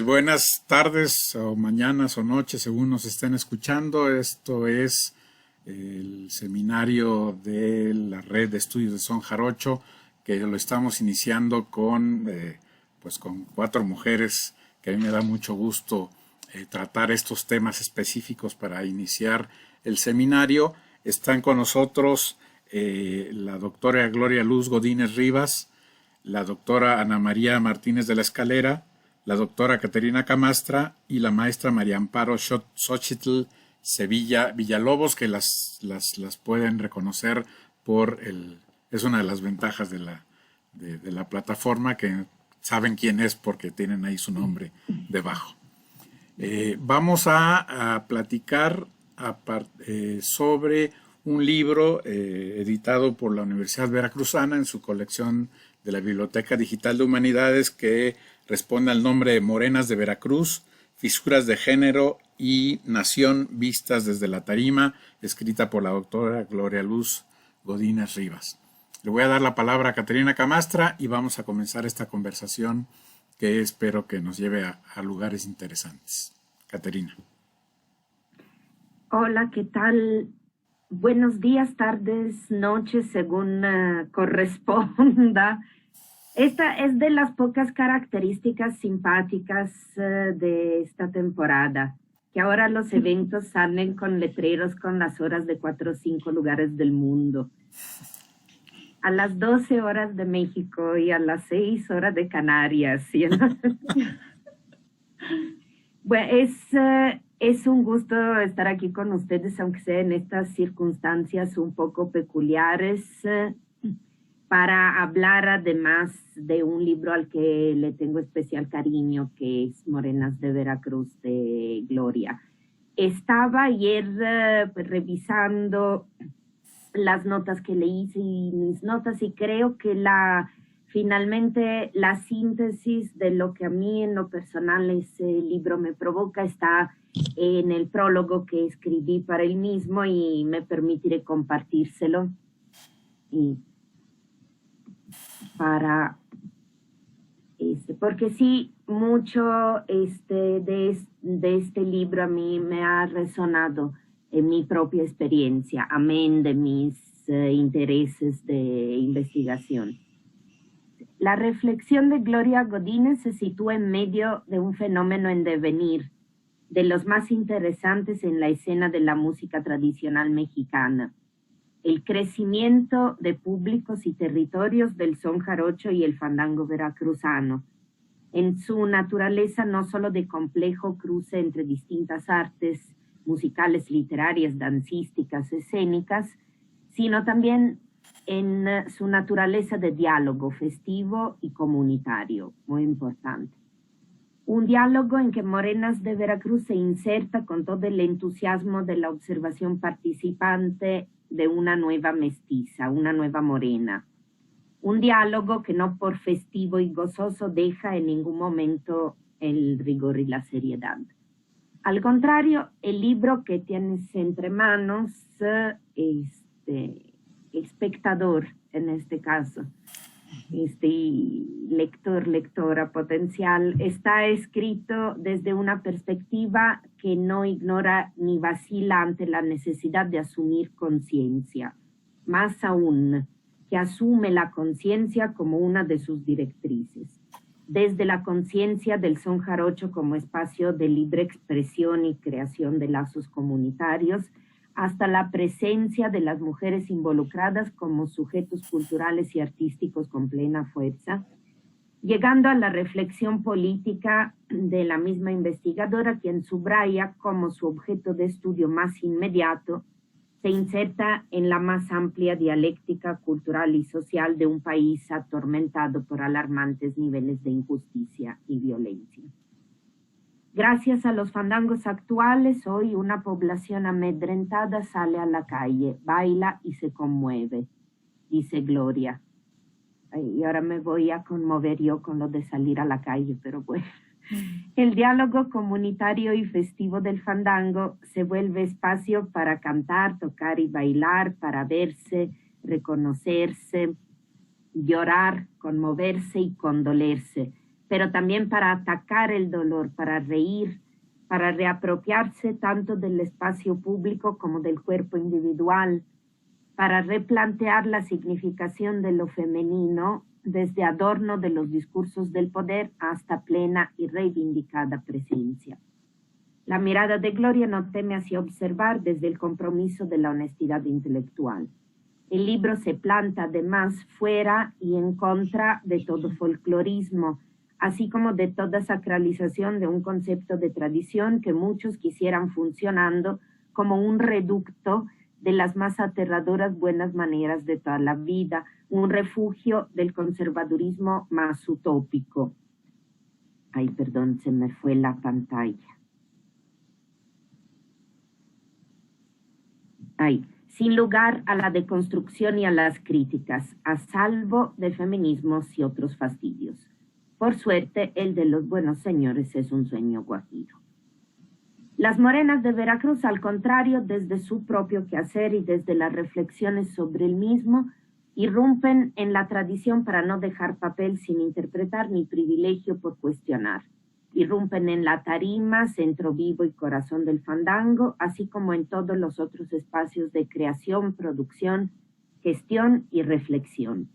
Buenas tardes o mañanas o noches, según nos estén escuchando. Esto es el seminario de la Red de Estudios de Son Jarocho, que lo estamos iniciando con 4 mujeres, que a mí me da mucho gusto tratar estos temas específicos para iniciar el seminario. Están con nosotros la doctora Gloria Luz Godínez Rivas, la doctora Ana María Martínez de la Escalera, la doctora Caterina Camastra y la maestra María Amparo Xochitl Sevilla Villalobos, que las pueden reconocer es una de las ventajas de la plataforma, que saben quién es porque tienen ahí su nombre debajo. Vamos a platicar sobre un libro editado por la Universidad Veracruzana en su colección de la Biblioteca Digital de Humanidades, que responde al nombre de Morenas de Veracruz, Fisuras de Género y Nación vistas desde la tarima, escrita por la doctora Gloria Luz Godínez Rivas. Le voy a dar la palabra a Caterina Camastra y vamos a comenzar esta conversación que espero que nos lleve a lugares interesantes. Caterina. Hola, ¿qué tal? Buenos días, tardes, noches, según corresponda. Esta es de las pocas características simpáticas de esta temporada, que ahora los eventos salen con letreros con las horas de 4 o 5 lugares del mundo. A las 12 horas de México y a las 6 horas de Canarias. ¿Sí? Bueno, es un gusto estar aquí con ustedes, aunque sea en estas circunstancias un poco peculiares, para hablar además de un libro al que le tengo especial cariño, que es Morenas de Veracruz, de Gloria. Estaba ayer revisando las notas que le hice y mis notas, y creo que finalmente la síntesis de lo que a mí en lo personal ese libro me provoca está en el prólogo que escribí para él mismo, y me permitiré compartírselo. Y porque sí, mucho de este libro a mí me ha resonado en mi propia experiencia, amén de mis intereses de investigación. La reflexión de Gloria Godínez se sitúa en medio de un fenómeno en devenir, de los más interesantes en la escena de la música tradicional mexicana: el crecimiento de públicos y territorios del son jarocho y el fandango veracruzano, en su naturaleza no solo de complejo cruce entre distintas artes musicales, literarias, dancísticas, escénicas, sino también en su naturaleza de diálogo festivo y comunitario, muy importante. Un diálogo en que Morenas de Veracruz se inserta con todo el entusiasmo de la observación participante de una nueva mestiza, una nueva morena. Un diálogo que no por festivo y gozoso deja en ningún momento el rigor y la seriedad. Al contrario, el libro que tienes entre manos, espectador en este caso, lectora potencial, está escrito desde una perspectiva que no ignora ni vacila ante la necesidad de asumir conciencia, más aún, que asume la conciencia como una de sus directrices, desde la conciencia del son jarocho como espacio de libre expresión y creación de lazos comunitarios, hasta la presencia de las mujeres involucradas como sujetos culturales y artísticos con plena fuerza, llegando a la reflexión política de la misma investigadora, quien subraya como su objeto de estudio más inmediato se inserta en la más amplia dialéctica cultural y social de un país atormentado por alarmantes niveles de injusticia y violencia. Gracias a los fandangos actuales, hoy una población amedrentada sale a la calle, baila y se conmueve, dice Gloria. Y ahora me voy a conmover yo con lo de salir a la calle, pero bueno. El diálogo comunitario y festivo del fandango se vuelve espacio para cantar, tocar y bailar, para verse, reconocerse, llorar, conmoverse y condolerse, pero también para atacar el dolor, para reír, para reapropiarse tanto del espacio público como del cuerpo individual, para replantear la significación de lo femenino desde adorno de los discursos del poder hasta plena y reivindicada presencia. La mirada de Gloria no teme así observar desde el compromiso de la honestidad intelectual. El libro se planta además fuera y en contra de todo folclorismo, así como de toda sacralización de un concepto de tradición que muchos quisieran funcionando como un reducto de las más aterradoras buenas maneras de toda la vida, un refugio del conservadurismo más utópico. Ay, perdón, se me fue la pantalla. Ay, sin lugar a la deconstrucción y a las críticas, a salvo de feminismos y otros fastidios. Por suerte, el de los buenos señores es un sueño guajiro. Las morenas de Veracruz, al contrario, desde su propio quehacer y desde las reflexiones sobre el mismo, irrumpen en la tradición para no dejar papel sin interpretar ni privilegio por cuestionar. Irrumpen en la tarima, centro vivo y corazón del fandango, así como en todos los otros espacios de creación, producción, gestión y reflexión.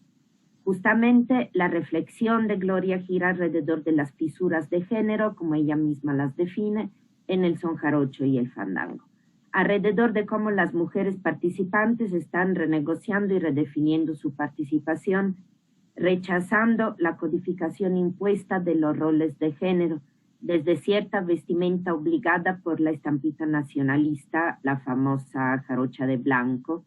Justamente la reflexión de Gloria gira alrededor de las fisuras de género, como ella misma las define, en el son jarocho y el fandango. Alrededor de cómo las mujeres participantes están renegociando y redefiniendo su participación, rechazando la codificación impuesta de los roles de género, desde cierta vestimenta obligada por la estampita nacionalista, la famosa jarocha de blanco,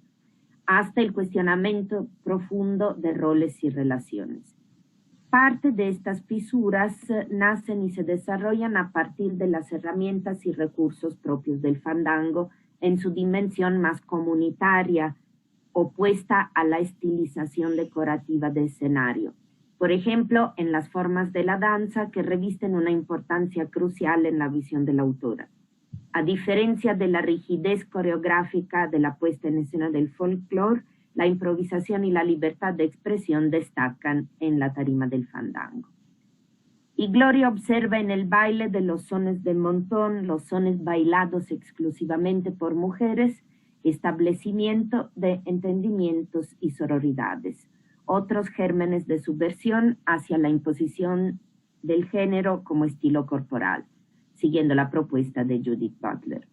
hasta el cuestionamiento profundo de roles y relaciones. Parte de estas fisuras nacen y se desarrollan a partir de las herramientas y recursos propios del fandango en su dimensión más comunitaria, opuesta a la estilización decorativa de escenario. Por ejemplo, en las formas de la danza que revisten una importancia crucial en la visión de la autora. A diferencia de la rigidez coreográfica de la puesta en escena del folclore, la improvisación y la libertad de expresión destacan en la tarima del fandango. Y Gloria observa en el baile de los sones de montón, los sones bailados exclusivamente por mujeres, establecimiento de entendimientos y sororidades, otros gérmenes de subversión hacia la imposición del género como estilo corporal, siguiendo la propuesta de Judith Butler.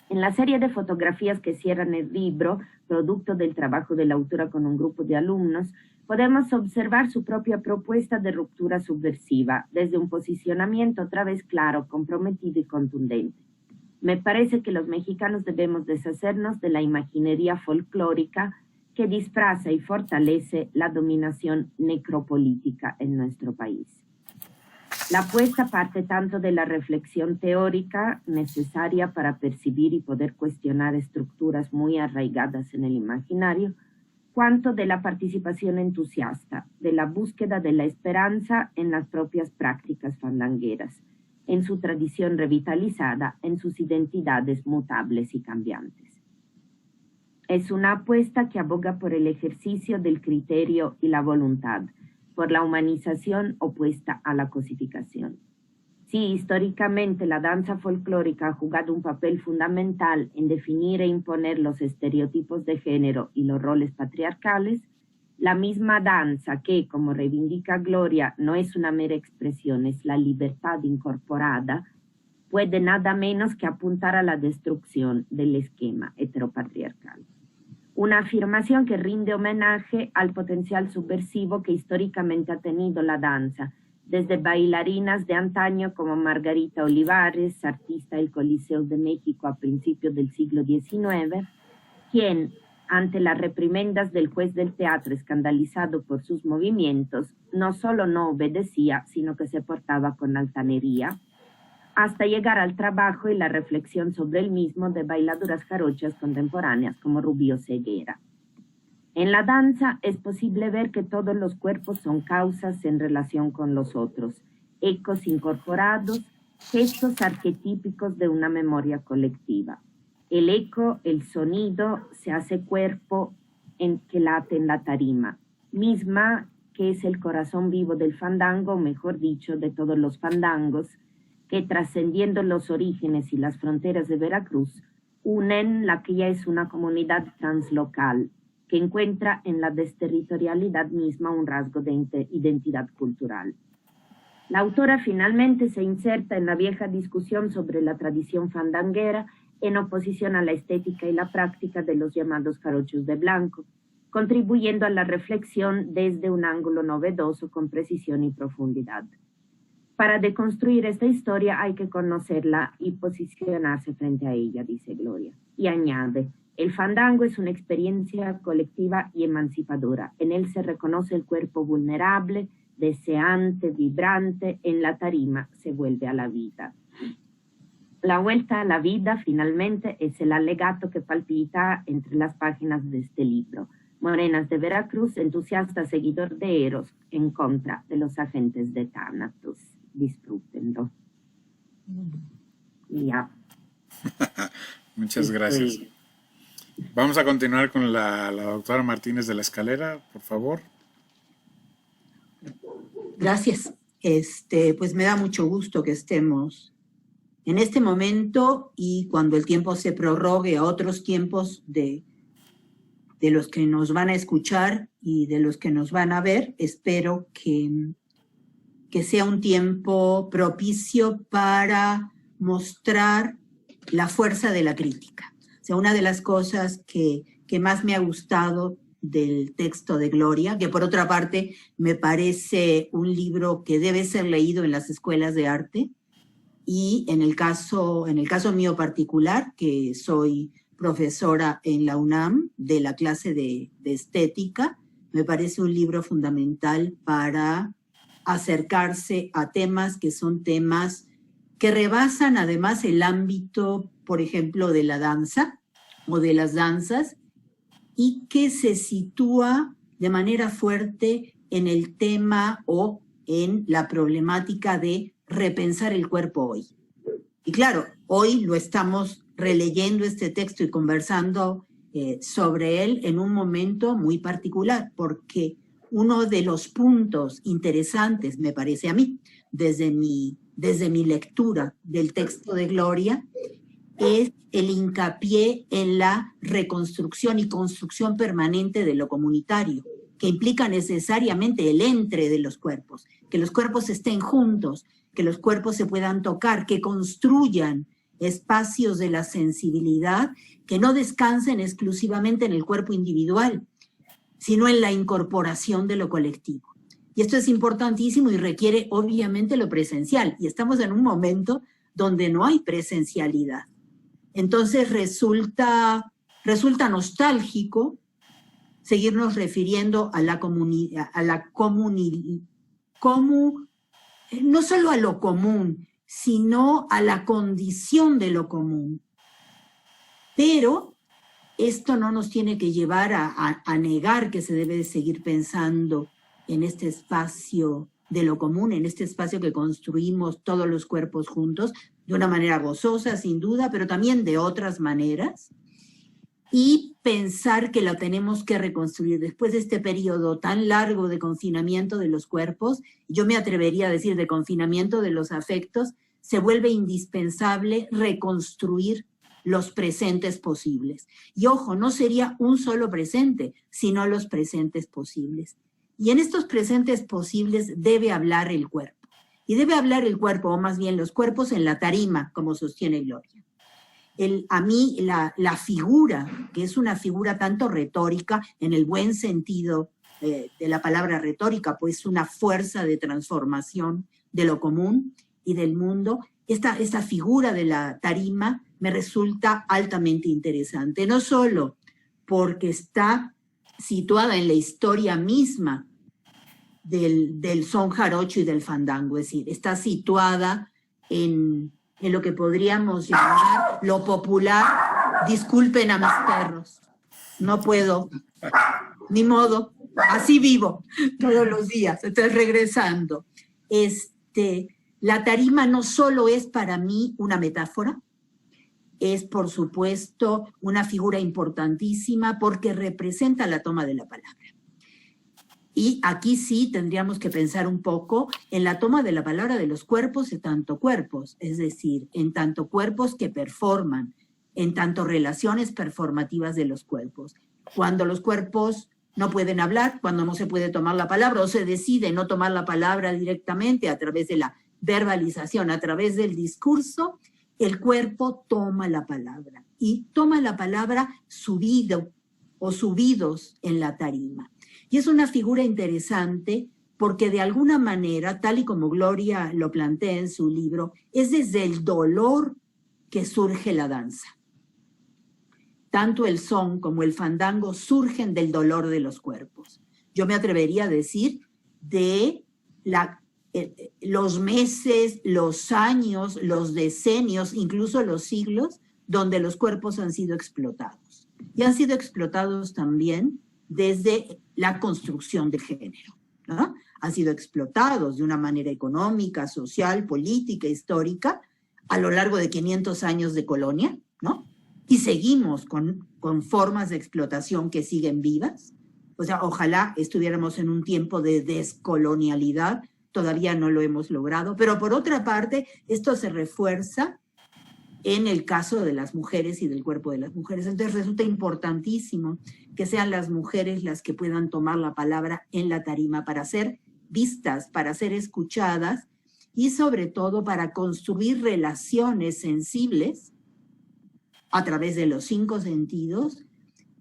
En la serie de fotografías que cierran el libro, producto del trabajo de la autora con un grupo de alumnos, podemos observar su propia propuesta de ruptura subversiva, desde un posicionamiento otra vez claro, comprometido y contundente. Me parece que los mexicanos debemos deshacernos de la imaginería folclórica que disfraza y fortalece la dominación necropolítica en nuestro país. La apuesta parte tanto de la reflexión teórica necesaria para percibir y poder cuestionar estructuras muy arraigadas en el imaginario, cuanto de la participación entusiasta, de la búsqueda de la esperanza en las propias prácticas fandangueras, en su tradición revitalizada, en sus identidades mutables y cambiantes. Es una apuesta que aboga por el ejercicio del criterio y la voluntad, por la humanización opuesta a la cosificación. Sí, históricamente la danza folclórica ha jugado un papel fundamental en definir e imponer los estereotipos de género y los roles patriarcales, la misma danza que, como reivindica Gloria, no es una mera expresión, es la libertad incorporada, puede nada menos que apuntar a la destrucción del esquema heteropatriarcal. Una afirmación que rinde homenaje al potencial subversivo que históricamente ha tenido la danza, desde bailarinas de antaño como Margarita Olivares, artista del Coliseo de México a principios del siglo XIX, quien, ante las reprimendas del juez del teatro escandalizado por sus movimientos, no solo no obedecía, sino que se portaba con altanería, hasta llegar al trabajo y la reflexión sobre el mismo de bailadoras jarochas contemporáneas como Rubio Ceguera. En la danza es posible ver que todos los cuerpos son causas en relación con los otros, ecos incorporados, gestos arquetípicos de una memoria colectiva. El eco, el sonido, se hace cuerpo en que late en la tarima, misma que es el corazón vivo del fandango, mejor dicho, de todos los fandangos, que trascendiendo los orígenes y las fronteras de Veracruz, unen la que ya es una comunidad translocal, que encuentra en la desterritorialidad misma un rasgo de identidad cultural. La autora finalmente se inserta en la vieja discusión sobre la tradición fandanguera en oposición a la estética y la práctica de los llamados jarochos de blanco, contribuyendo a la reflexión desde un ángulo novedoso con precisión y profundidad. Para deconstruir esta historia hay que conocerla y posicionarse frente a ella, dice Gloria. Y añade, el fandango es una experiencia colectiva y emancipadora. En él se reconoce el cuerpo vulnerable, deseante, vibrante, en la tarima se vuelve a la vida. La vuelta a la vida, finalmente, es el alegato que palpita entre las páginas de este libro. Morenas de Veracruz, entusiasta seguidor de Eros, en contra de los agentes de Thanatos. Disfrútenlo. Ya. Muchas gracias. Vamos a continuar con la doctora Martínez de la Escalera, por favor. Gracias. Pues me da mucho gusto que estemos en este momento y cuando el tiempo se prorrogue a otros tiempos de los que nos van a escuchar y de los que nos van a ver, espero que sea un tiempo propicio para mostrar la fuerza de la crítica. O sea, una de las cosas que más me ha gustado del texto de Gloria, que por otra parte me parece un libro que debe ser leído en las escuelas de arte, y en el caso mío particular, que soy profesora en la UNAM de la clase de estética, me parece un libro fundamental para acercarse a temas que son temas que rebasan además el ámbito, por ejemplo, de la danza o de las danzas, y que se sitúa de manera fuerte en el tema o en la problemática de repensar el cuerpo hoy. Y claro, hoy lo estamos releyendo este texto y conversando sobre él en un momento muy particular, porque uno de los puntos interesantes, me parece a mí, desde mi lectura del texto de Gloria, es el hincapié en la reconstrucción y construcción permanente de lo comunitario, que implica necesariamente el entre de los cuerpos, que los cuerpos estén juntos, que los cuerpos se puedan tocar, que construyan espacios de la sensibilidad que no descansen exclusivamente en el cuerpo individual, sino en la incorporación de lo colectivo. Y esto es importantísimo y requiere obviamente lo presencial, y estamos en un momento donde no hay presencialidad. Entonces resulta nostálgico seguirnos refiriendo a la comunidad, no solo a lo común, sino a la condición de lo común. Pero esto no nos tiene que llevar a negar que se debe de seguir pensando en este espacio de lo común, en este espacio que construimos todos los cuerpos juntos, de una manera gozosa, sin duda, pero también de otras maneras, y pensar que lo tenemos que reconstruir después de este periodo tan largo de confinamiento de los cuerpos. Yo me atrevería a decir de confinamiento de los afectos. Se vuelve indispensable reconstruir los presentes posibles. Y ojo, no sería un solo presente, sino los presentes posibles. Y en estos presentes posibles debe hablar el cuerpo. Y debe hablar el cuerpo, o más bien los cuerpos en la tarima, como sostiene Gloria. A mí la figura, que es una figura tanto retórica, en el buen sentido de la palabra retórica, pues una fuerza de transformación de lo común y del mundo, esta figura de la tarima me resulta altamente interesante, no solo porque está situada en la historia misma del son jarocho y del fandango, es decir, está situada en lo que podríamos llamar lo popular. Disculpen a mis perros, no puedo, ni modo, así vivo todos los días. Entonces, regresando, la tarima no solo es para mí una metáfora, es por supuesto una figura importantísima porque representa la toma de la palabra. Y aquí sí tendríamos que pensar un poco en la toma de la palabra de los cuerpos en tanto cuerpos, es decir, en tanto cuerpos que performan, en tanto relaciones performativas de los cuerpos. Cuando los cuerpos no pueden hablar, cuando no se puede tomar la palabra o se decide no tomar la palabra directamente a través de la verbalización, a través del discurso, el cuerpo toma la palabra y toma la palabra subido o subidos en la tarima. Y es una figura interesante porque de alguna manera, tal y como Gloria lo plantea en su libro, es desde el dolor que surge la danza. Tanto el son como el fandango surgen del dolor de los cuerpos. Yo me atrevería a decir de los meses, los años, los decenios, incluso los siglos, donde los cuerpos han sido explotados. Y han sido explotados también desde la construcción del género, ¿no? Han sido explotados de una manera económica, social, política, histórica, a lo largo de 500 años de colonia, ¿no? Y seguimos con formas de explotación que siguen vivas. O sea, ojalá estuviéramos en un tiempo de descolonialidad, todavía no lo hemos logrado, pero por otra parte, esto se refuerza en el caso de las mujeres y del cuerpo de las mujeres. Entonces resulta importantísimo que sean las mujeres las que puedan tomar la palabra en la tarima para ser vistas, para ser escuchadas y sobre todo para construir relaciones sensibles a través de los 5 sentidos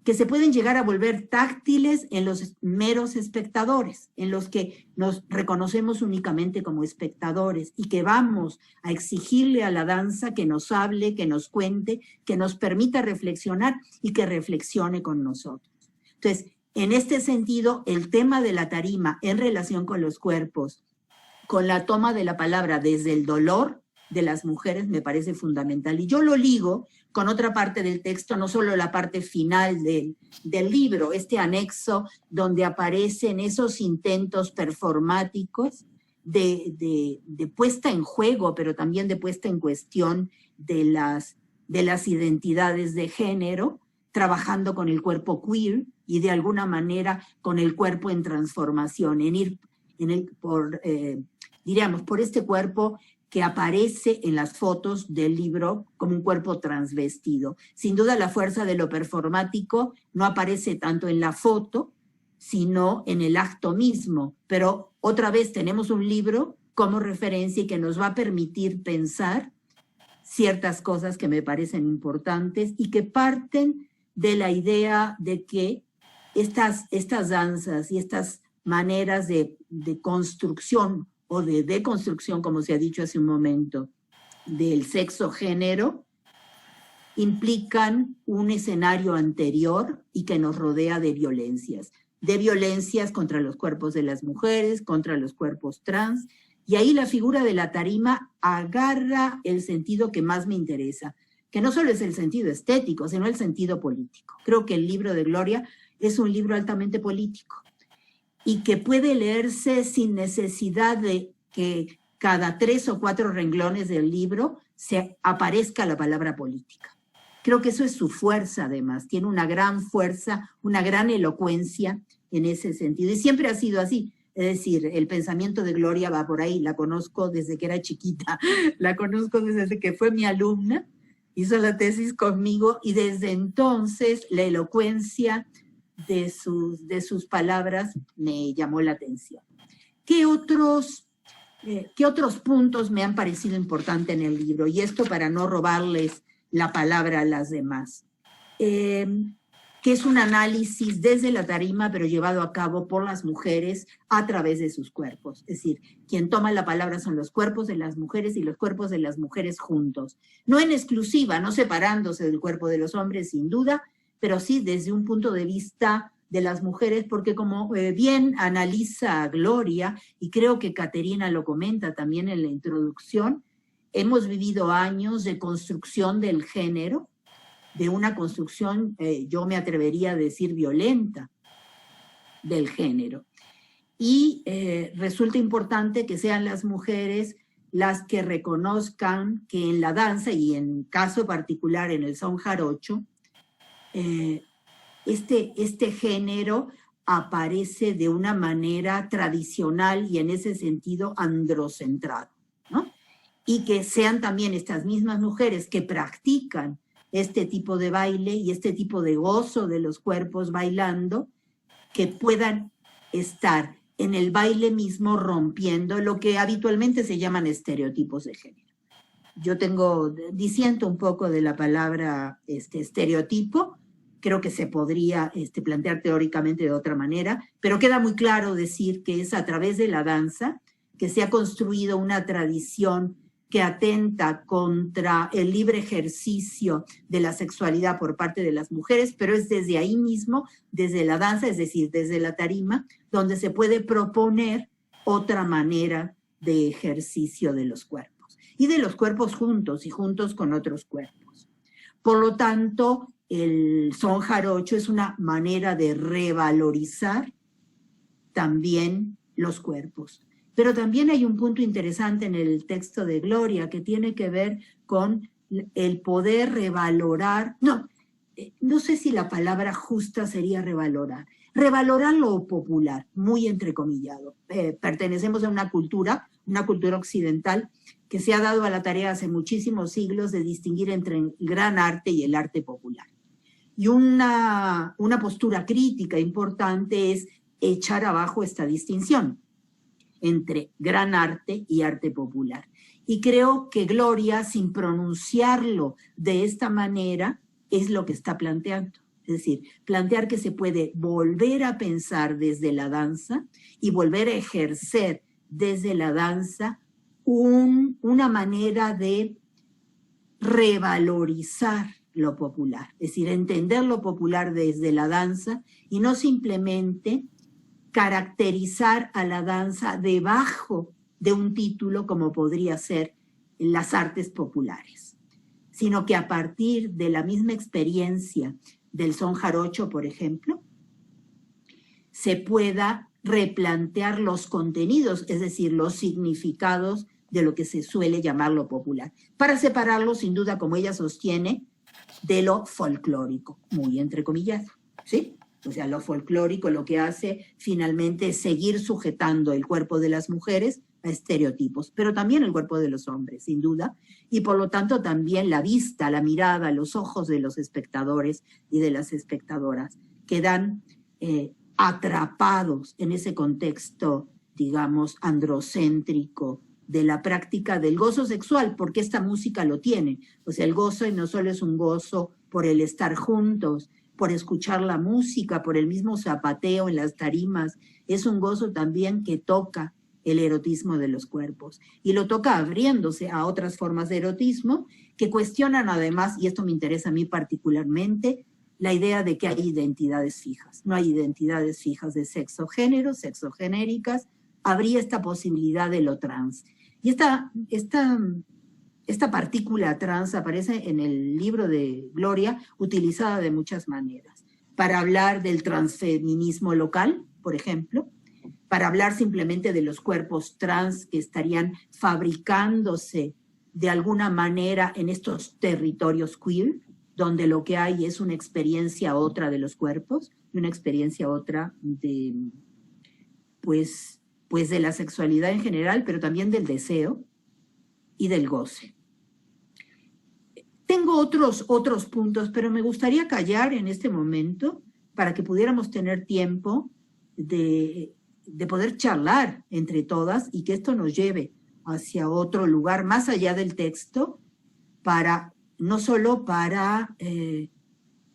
que se pueden llegar a volver táctiles en los meros espectadores, en los que nos reconocemos únicamente como espectadores y que vamos a exigirle a la danza que nos hable, que nos cuente, que nos permita reflexionar y que reflexione con nosotros. Entonces, en este sentido, el tema de la tarima en relación con los cuerpos, con la toma de la palabra desde el dolor de las mujeres me parece fundamental. Y yo lo ligo con otra parte del texto, no solo la parte final del libro, este anexo donde aparecen esos intentos performáticos de puesta en juego, pero también de puesta en cuestión de las identidades de género, trabajando con el cuerpo queer y de alguna manera con el cuerpo en transformación, diríamos, por este cuerpo que aparece en las fotos del libro como un cuerpo transvestido. Sin duda la fuerza de lo performático no aparece tanto en la foto, sino en el acto mismo. Pero otra vez tenemos un libro como referencia y que nos va a permitir pensar ciertas cosas que me parecen importantes y que parten de la idea de que estas danzas y estas maneras de construcción o de deconstrucción, como se ha dicho hace un momento, del sexo-género, implican un escenario anterior y que nos rodea de violencias contra los cuerpos de las mujeres, contra los cuerpos trans, y ahí la figura de la tarima agarra el sentido que más me interesa, que no solo es el sentido estético, sino el sentido político. Creo que el libro de Gloria es un libro altamente político, y que puede leerse sin necesidad de que cada 3 o 4 renglones del libro se aparezca la palabra política. Creo que eso es su fuerza, además. Tiene una gran fuerza, una gran elocuencia en ese sentido. Y siempre ha sido así. Es decir, el pensamiento de Gloria va por ahí. La conozco desde que era chiquita. La conozco desde que fue mi alumna. Hizo la tesis conmigo y desde entonces la elocuencia de sus palabras me llamó la atención. ¿Qué otros puntos me han parecido importantes en el libro? Y esto para no robarles la palabra a las demás. Que es un análisis desde la tarima, pero llevado a cabo por las mujeres a través de sus cuerpos. Es decir, quien toma la palabra son los cuerpos de las mujeres y los cuerpos de las mujeres juntos. No en exclusiva, no separándose del cuerpo de los hombres, sin duda, pero sí desde un punto de vista de las mujeres, porque como bien analiza Gloria, y creo que Caterina lo comenta también en la introducción, hemos vivido años de construcción del género, de una construcción, yo me atrevería a decir, violenta del género. Y resulta importante que sean las mujeres las que reconozcan que en la danza, y en caso particular en el son jarocho, este género aparece de una manera tradicional y en ese sentido androcentrado, ¿no? Y que sean también estas mismas mujeres que practican este tipo de baile y este tipo de gozo de los cuerpos bailando, que puedan estar en el baile mismo rompiendo lo que habitualmente se llaman estereotipos de género. Yo disiento un poco de la palabra estereotipo, creo que se podría plantear teóricamente de otra manera, pero queda muy claro decir que es a través de la danza que se ha construido una tradición que atenta contra el libre ejercicio de la sexualidad por parte de las mujeres, pero es desde ahí mismo, desde la danza, es decir, desde la tarima, donde se puede proponer otra manera de ejercicio de los cuerpos, y de los cuerpos juntos y juntos con otros cuerpos. Por lo tanto, el son jarocho es una manera de revalorizar también los cuerpos. Pero también hay un punto interesante en el texto de Gloria que tiene que ver con el poder revalorar, no sé si la palabra justa sería revalorar lo popular, muy entrecomillado. Pertenecemos a una cultura occidental que se ha dado a la tarea hace muchísimos siglos de distinguir entre el gran arte y el arte popular. Y una postura crítica importante es echar abajo esta distinción entre gran arte y arte popular. Y creo que Gloria, sin pronunciarlo de esta manera, es lo que está planteando. Es decir, plantear que se puede volver a pensar desde la danza y volver a ejercer desde la danza una manera de revalorizar lo popular. Es decir, entender lo popular desde la danza y no simplemente caracterizar a la danza debajo de un título como podría ser las artes populares, sino que a partir de la misma experiencia del son jarocho, por ejemplo, se pueda replantear los contenidos, es decir, los significados de lo que se suele llamar lo popular, para separarlo, sin duda, como ella sostiene, de lo folclórico, muy entrecomillado, ¿sí? O sea, lo folclórico lo que hace finalmente es seguir sujetando el cuerpo de las mujeres a estereotipos, pero también el cuerpo de los hombres, sin duda, y por lo tanto también la vista, la mirada, los ojos de los espectadores y de las espectadoras quedan atrapados en ese contexto, digamos, androcéntrico de la práctica del gozo sexual, porque esta música lo tiene. O sea, el gozo no solo es un gozo por el estar juntos, por escuchar la música, por el mismo zapateo en las tarimas, es un gozo también que toca el erotismo de los cuerpos. Y lo toca abriéndose a otras formas de erotismo que cuestionan además, y esto me interesa a mí particularmente, la idea de que hay identidades fijas. No hay identidades fijas de sexo género, sexogenéricas, habría esta posibilidad de lo trans. Y esta partícula trans aparece en el libro de Gloria, utilizada de muchas maneras. Para hablar del transfeminismo local, por ejemplo, para hablar simplemente de los cuerpos trans que estarían fabricándose de alguna manera en estos territorios queer, donde lo que hay es una experiencia otra de los cuerpos, y una experiencia otra de, pues de la sexualidad en general, pero también del deseo y del goce. Tengo otros puntos, pero me gustaría callar en este momento para que pudiéramos tener tiempo de poder charlar entre todas y que esto nos lleve hacia otro lugar más allá del texto, no solo para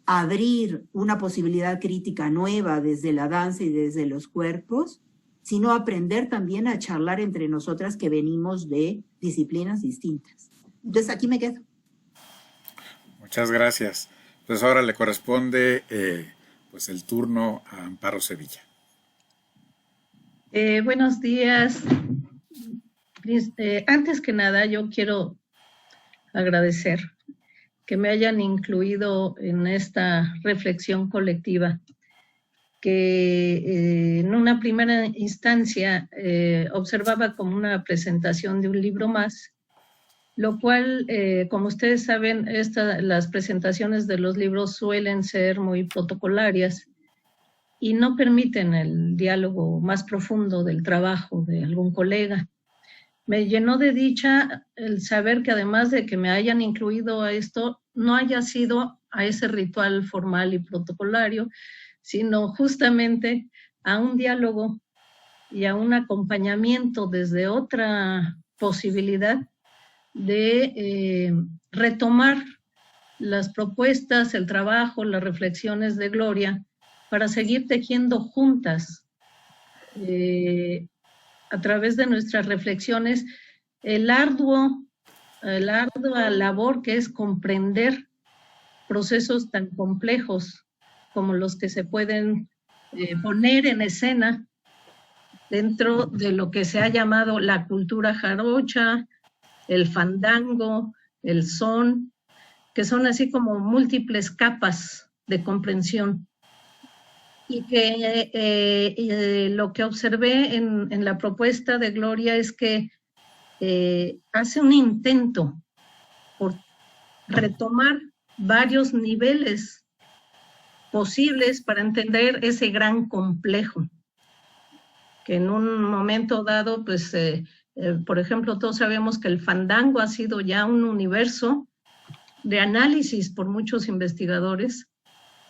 abrir una posibilidad crítica nueva desde la danza y desde los cuerpos, sino aprender también a charlar entre nosotras que venimos de disciplinas distintas. Entonces aquí me quedo. Muchas gracias. Pues ahora le corresponde pues el turno a Amparo Sevilla. Buenos días. Antes que nada, yo quiero agradecer que me hayan incluido en esta reflexión colectiva, que en una primera instancia observaba como una presentación de un libro más, lo cual, como ustedes saben, las presentaciones de los libros suelen ser muy protocolarias y no permiten el diálogo más profundo del trabajo de algún colega. Me llenó de dicha el saber que además de que me hayan incluido a esto, no haya sido a ese ritual formal y protocolario, sino justamente a un diálogo y a un acompañamiento desde otra posibilidad de retomar las propuestas, el trabajo, las reflexiones de Gloria para seguir tejiendo juntas a través de nuestras reflexiones la ardua labor que es comprender procesos tan complejos como los que se pueden poner en escena dentro de lo que se ha llamado la cultura jarocha, el fandango, el son, que son así como múltiples capas de comprensión. Y que lo que observé en la propuesta de Gloria es que hace un intento por retomar varios niveles posibles para entender ese gran complejo, que en un momento dado, pues, por ejemplo, todos sabemos que el fandango ha sido ya un universo de análisis por muchos investigadores,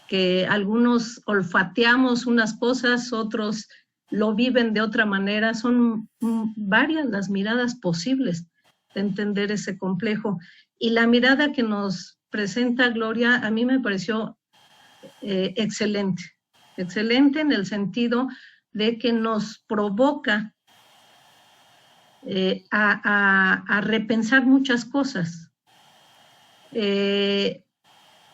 que algunos olfateamos unas cosas, otros lo viven de otra manera. Son varias las miradas posibles de entender ese complejo. Y la mirada que nos presenta Gloria a mí me pareció excelente. Excelente en el sentido de que nos provoca a repensar muchas cosas.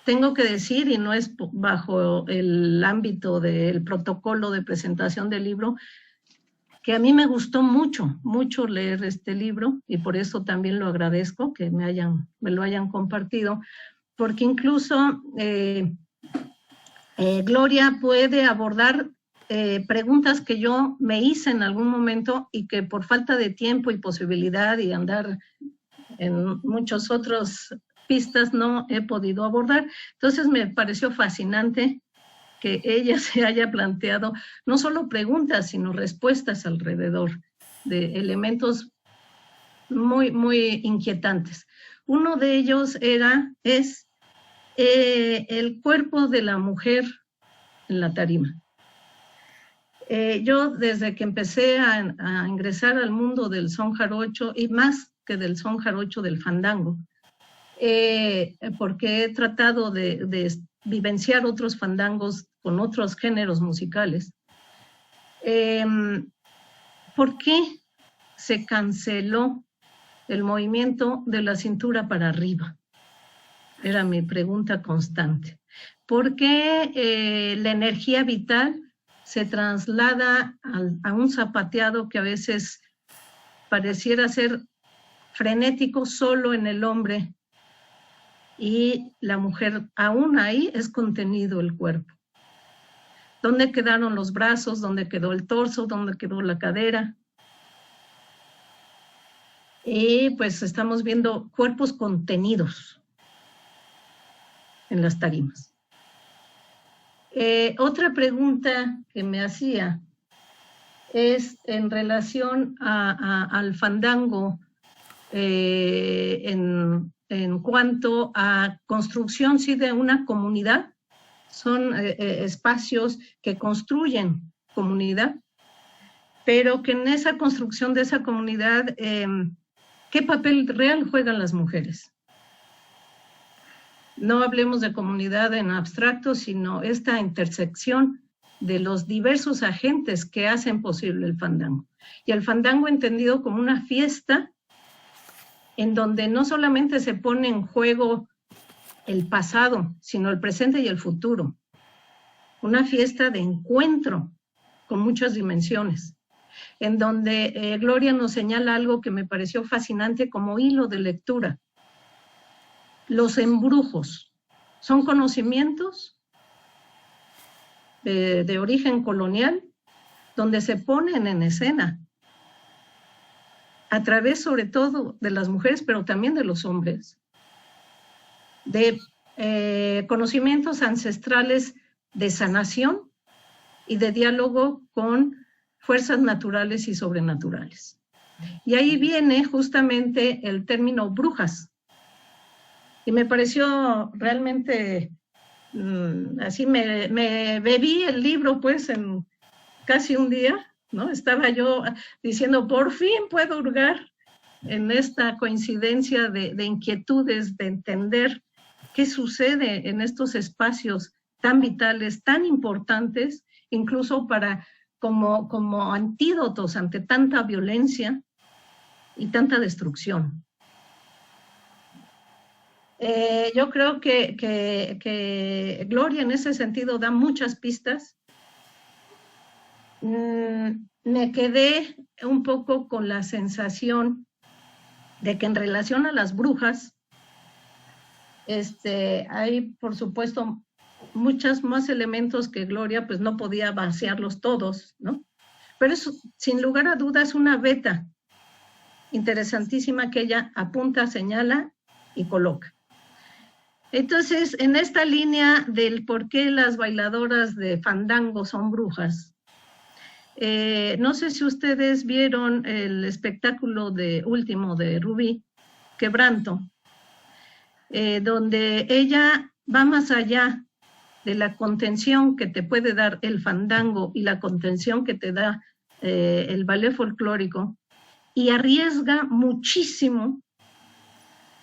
Tengo que decir, y no es bajo el ámbito del protocolo de presentación del libro, que a mí me gustó mucho, mucho leer este libro, y por eso también lo agradezco que me lo hayan compartido, porque incluso Gloria puede abordar preguntas que yo me hice en algún momento y que por falta de tiempo y posibilidad y andar en muchos otros pistas no he podido abordar. Entonces me pareció fascinante que ella se haya planteado no solo preguntas, sino respuestas alrededor de elementos muy, muy inquietantes. Uno de ellos es el cuerpo de la mujer en la tarima. Yo desde que empecé a ingresar al mundo del son jarocho, y más que del son jarocho, del fandango, porque he tratado de vivenciar otros fandangos con otros géneros musicales. ¿Por qué se canceló el movimiento de la cintura para arriba? Era mi pregunta constante. ¿Por qué la energía vital se traslada a un zapateado que a veces pareciera ser frenético solo en el hombre, y la mujer aún ahí es contenido el cuerpo? ¿Dónde quedaron los brazos? ¿Dónde quedó el torso? ¿Dónde quedó la cadera? Y pues estamos viendo cuerpos contenidos en las tarimas. Otra pregunta que me hacía es en relación al fandango en cuanto a construcción, sí, de una comunidad. Son espacios que construyen comunidad, pero que en esa construcción de esa comunidad, ¿qué papel real juegan las mujeres? No hablemos de comunidad en abstracto, sino esta intersección de los diversos agentes que hacen posible el fandango. Y el fandango entendido como una fiesta en donde no solamente se pone en juego el pasado, sino el presente y el futuro. Una fiesta de encuentro con muchas dimensiones, en donde Gloria nos señala algo que me pareció fascinante como hilo de lectura. Los embrujos son conocimientos de origen colonial, donde se ponen en escena a través sobre todo de las mujeres, pero también de los hombres, de conocimientos ancestrales de sanación y de diálogo con fuerzas naturales y sobrenaturales. Y ahí viene justamente el término brujas. Y me pareció realmente, así me bebí el libro pues en casi un día, ¿no? Estaba yo diciendo, por fin puedo hurgar en esta coincidencia de inquietudes, de entender qué sucede en estos espacios tan vitales, tan importantes, incluso para como antídotos ante tanta violencia y tanta destrucción. Yo creo que Gloria en ese sentido da muchas pistas. Me quedé un poco con la sensación de que en relación a las brujas, hay por supuesto muchos más elementos que Gloria pues no podía vaciarlos todos, ¿no? Pero es sin lugar a dudas una beta interesantísima que ella apunta, señala y coloca. Entonces, en esta línea del por qué las bailadoras de fandango son brujas, no sé si ustedes vieron el espectáculo último de Rubí, Quebranto, donde ella va más allá de la contención que te puede dar el fandango y la contención que te da el ballet folclórico, y arriesga muchísimo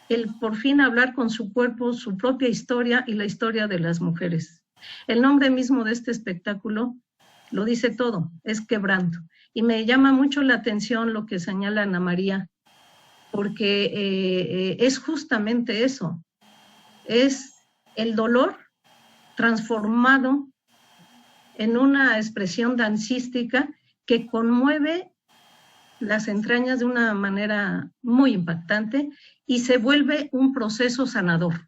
el por fin hablar con su cuerpo, su propia historia y la historia de las mujeres. El nombre mismo de este espectáculo lo dice todo, es Quebranto. Y me llama mucho la atención lo que señala Ana María, porque es justamente eso, es el dolor transformado en una expresión dancística que conmueve las entrañas de una manera muy impactante y se vuelve un proceso sanador.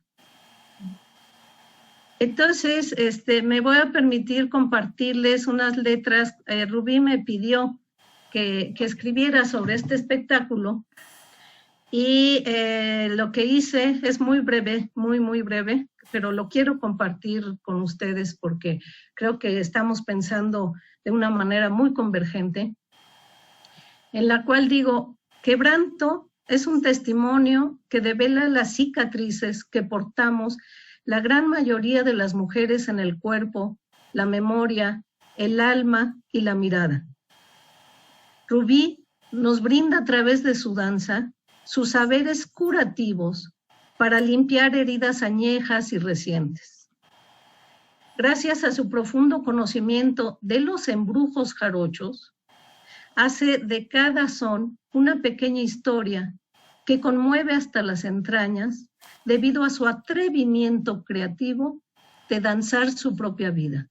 Entonces, me voy a permitir compartirles unas letras. Rubí me pidió que escribiera sobre este espectáculo y lo que hice es muy breve, muy breve, pero lo quiero compartir con ustedes porque creo que estamos pensando de una manera muy convergente, en la cual digo, Quebranto es un testimonio que devela las cicatrices que portamos la gran mayoría de las mujeres en el cuerpo, la memoria, el alma y la mirada. Rubí nos brinda a través de su danza sus saberes curativos para limpiar heridas añejas y recientes. Gracias a su profundo conocimiento de los embrujos jarochos, hace de cada son una pequeña historia que conmueve hasta las entrañas debido a su atrevimiento creativo de danzar su propia vida.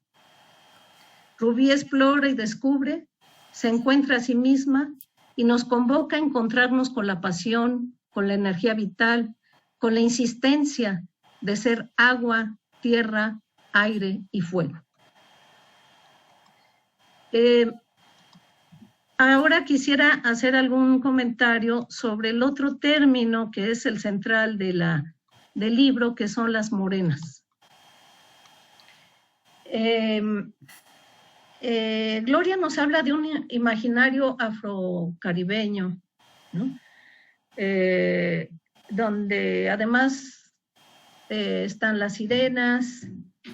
Rubí explora y descubre, se encuentra a sí misma y nos convoca a encontrarnos con la pasión, con la energía vital, con la insistencia de ser agua, tierra, aire y fuego. Ahora quisiera hacer algún comentario sobre el otro término que es el central del libro, que son las morenas. Gloria nos habla de un imaginario afrocaribeño, ¿no? Donde además están las sirenas,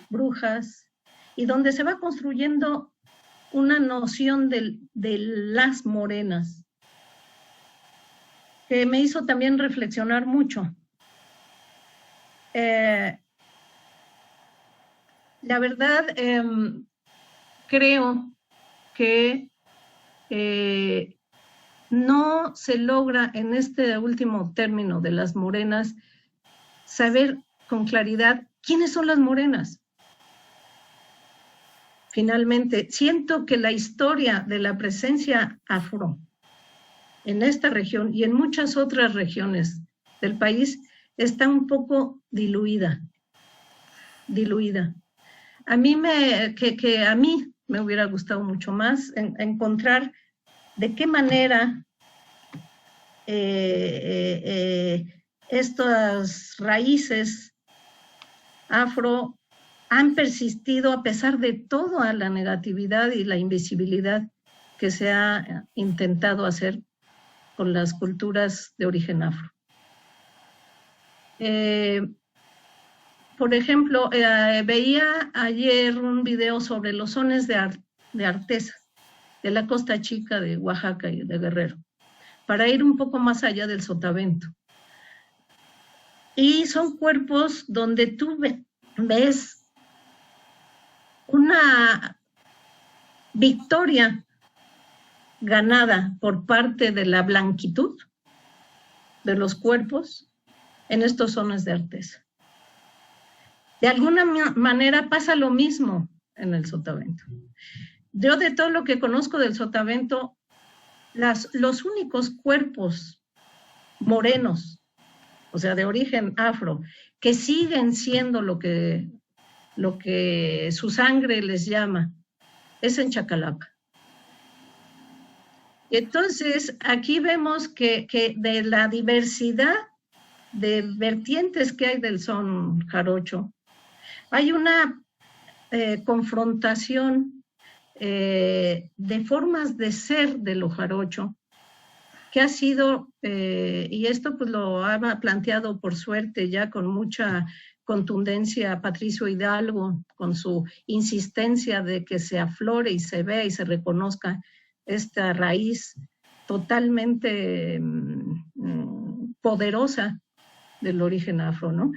brujas, y donde se va construyendo una noción de las morenas, que me hizo también reflexionar mucho. La verdad, creo que no se logra en este último término de las morenas saber con claridad quiénes son las morenas. Finalmente, siento que la historia de la presencia afro en esta región y en muchas otras regiones del país está un poco diluida. A mí me hubiera gustado mucho más encontrar de qué manera estas raíces afro han persistido a pesar de toda la negatividad y la invisibilidad que se ha intentado hacer con las culturas de origen afro. Por ejemplo, veía ayer un video sobre los sones de Artesa, de la Costa Chica de Oaxaca y de Guerrero, para ir un poco más allá del Sotavento. Y son cuerpos donde tú ves una victoria ganada por parte de la blanquitud de los cuerpos en estos sones de Artesa. De alguna manera pasa lo mismo en el Sotavento. Yo, de todo lo que conozco del Sotavento, los únicos cuerpos morenos, o sea, de origen afro, que siguen siendo lo que su sangre les llama, es en Chacalaca. Entonces, aquí vemos que de la diversidad de vertientes que hay del son jarocho, hay una confrontación de formas de ser de lo jarocho, que ha sido, y esto pues lo ha planteado por suerte ya con mucha contundencia Patricio Hidalgo, con su insistencia de que se aflore y se vea y se reconozca esta raíz totalmente poderosa del origen afro, ¿no?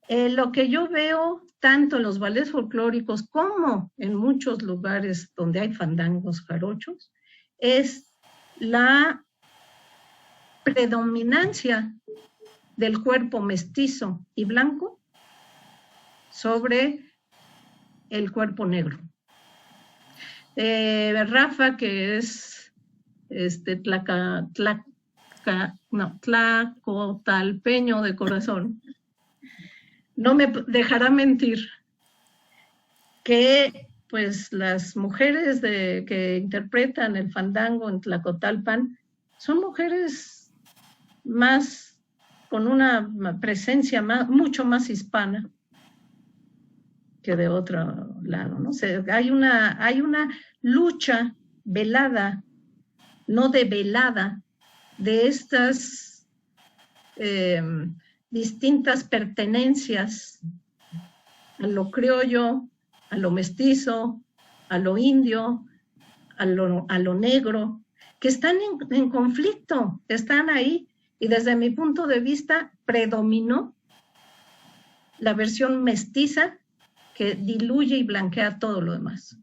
Lo que yo veo tanto en los ballets folclóricos como en muchos lugares donde hay fandangos jarochos es la predominancia del cuerpo mestizo y blanco sobre el cuerpo negro. Rafa, que es tlacotalpeño de corazón, no me dejará mentir que pues las mujeres que interpretan el fandango en Tlacotalpan son mujeres más con una presencia mucho más hispana que de otro lado, ¿no? O sea, hay una lucha velada, no develada, de estas distintas pertenencias a lo criollo, a lo mestizo, a lo indio, a lo negro, que están en conflicto, están ahí, y desde mi punto de vista predominó la versión mestiza que diluye y blanquea todo lo demás,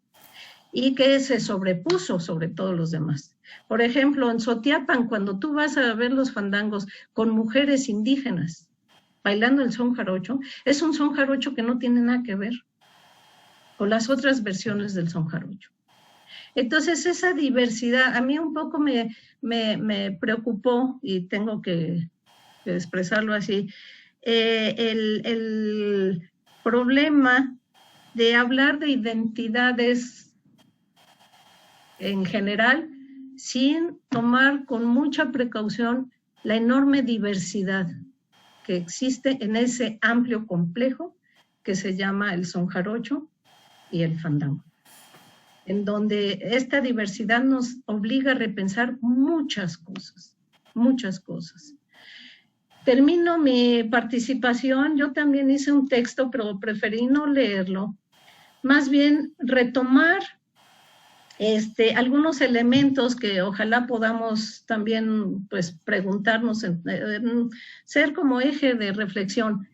y que se sobrepuso sobre todos los demás. Por ejemplo, en Sotiapan, cuando tú vas a ver los fandangos con mujeres indígenas bailando el son jarocho, es un son jarocho que no tiene nada que ver con las otras versiones del son jarocho. Entonces, esa diversidad a mí un poco me preocupó, y tengo que expresarlo así, el problema de hablar de identidades en general sin tomar con mucha precaución la enorme diversidad que existe en ese amplio complejo que se llama el son jarocho y el fandango, en donde esta diversidad nos obliga a repensar muchas cosas, muchas cosas. Termino mi participación. Yo también hice un texto, pero preferí no leerlo, más bien retomar algunos elementos que ojalá podamos también pues preguntarnos, ser como eje de reflexión.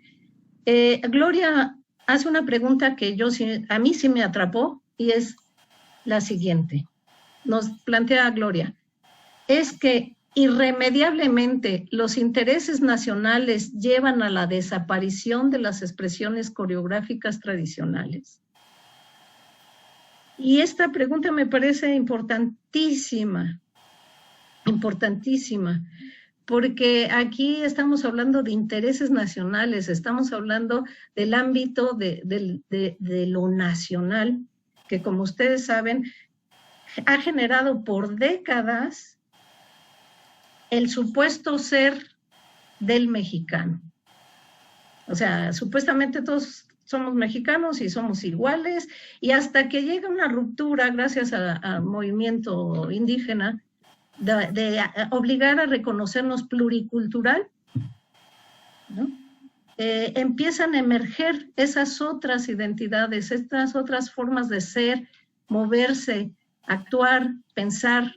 Gloria hace una pregunta que a mí sí me atrapó, y es la siguiente. Nos plantea Gloria, es que irremediablemente los intereses nacionales llevan a la desaparición de las expresiones coreográficas tradicionales. Y esta pregunta me parece importantísima, importantísima, porque aquí estamos hablando de intereses nacionales, estamos hablando del ámbito de lo nacional, que como ustedes saben, ha generado por décadas el supuesto ser del mexicano. O sea, supuestamente todos somos mexicanos y somos iguales, y hasta que llega una ruptura gracias al movimiento indígena de obligar a reconocernos pluricultural, ¿no? Empiezan a emerger esas otras identidades, estas otras formas de ser, moverse, actuar, pensar,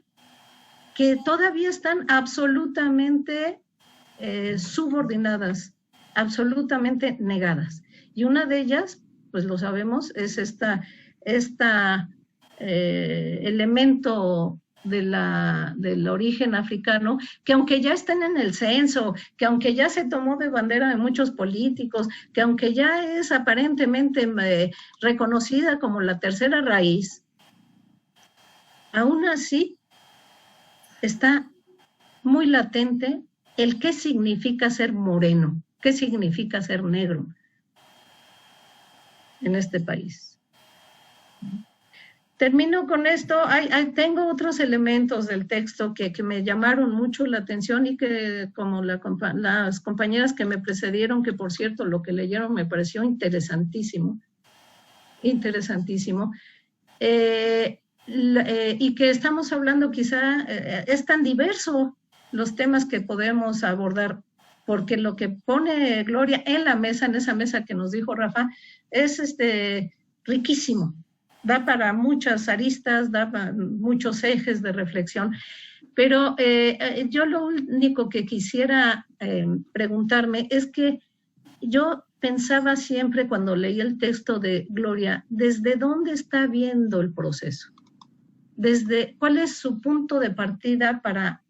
que todavía están absolutamente subordinadas, absolutamente negadas. Y una de ellas, pues lo sabemos, es elemento del origen africano, que aunque ya estén en el censo, que aunque ya se tomó de bandera de muchos políticos, que aunque ya es aparentemente reconocida como la tercera raíz, aún así está muy latente el qué significa ser moreno, qué significa ser negro en este país. Termino con esto. Tengo otros elementos del texto que me llamaron mucho la atención y que, como las compañeras que me precedieron, que por cierto lo que leyeron me pareció interesantísimo, interesantísimo, y que estamos hablando quizá, es tan diverso los temas que podemos abordar, porque lo que pone Gloria en la mesa, en esa mesa que nos dijo Rafa, es riquísimo. Da para muchas aristas, da para muchos ejes de reflexión, pero yo lo único que quisiera preguntarme es que yo pensaba siempre cuando leí el texto de Gloria, ¿desde dónde está viendo el proceso? ¿Cuál es su punto de partida para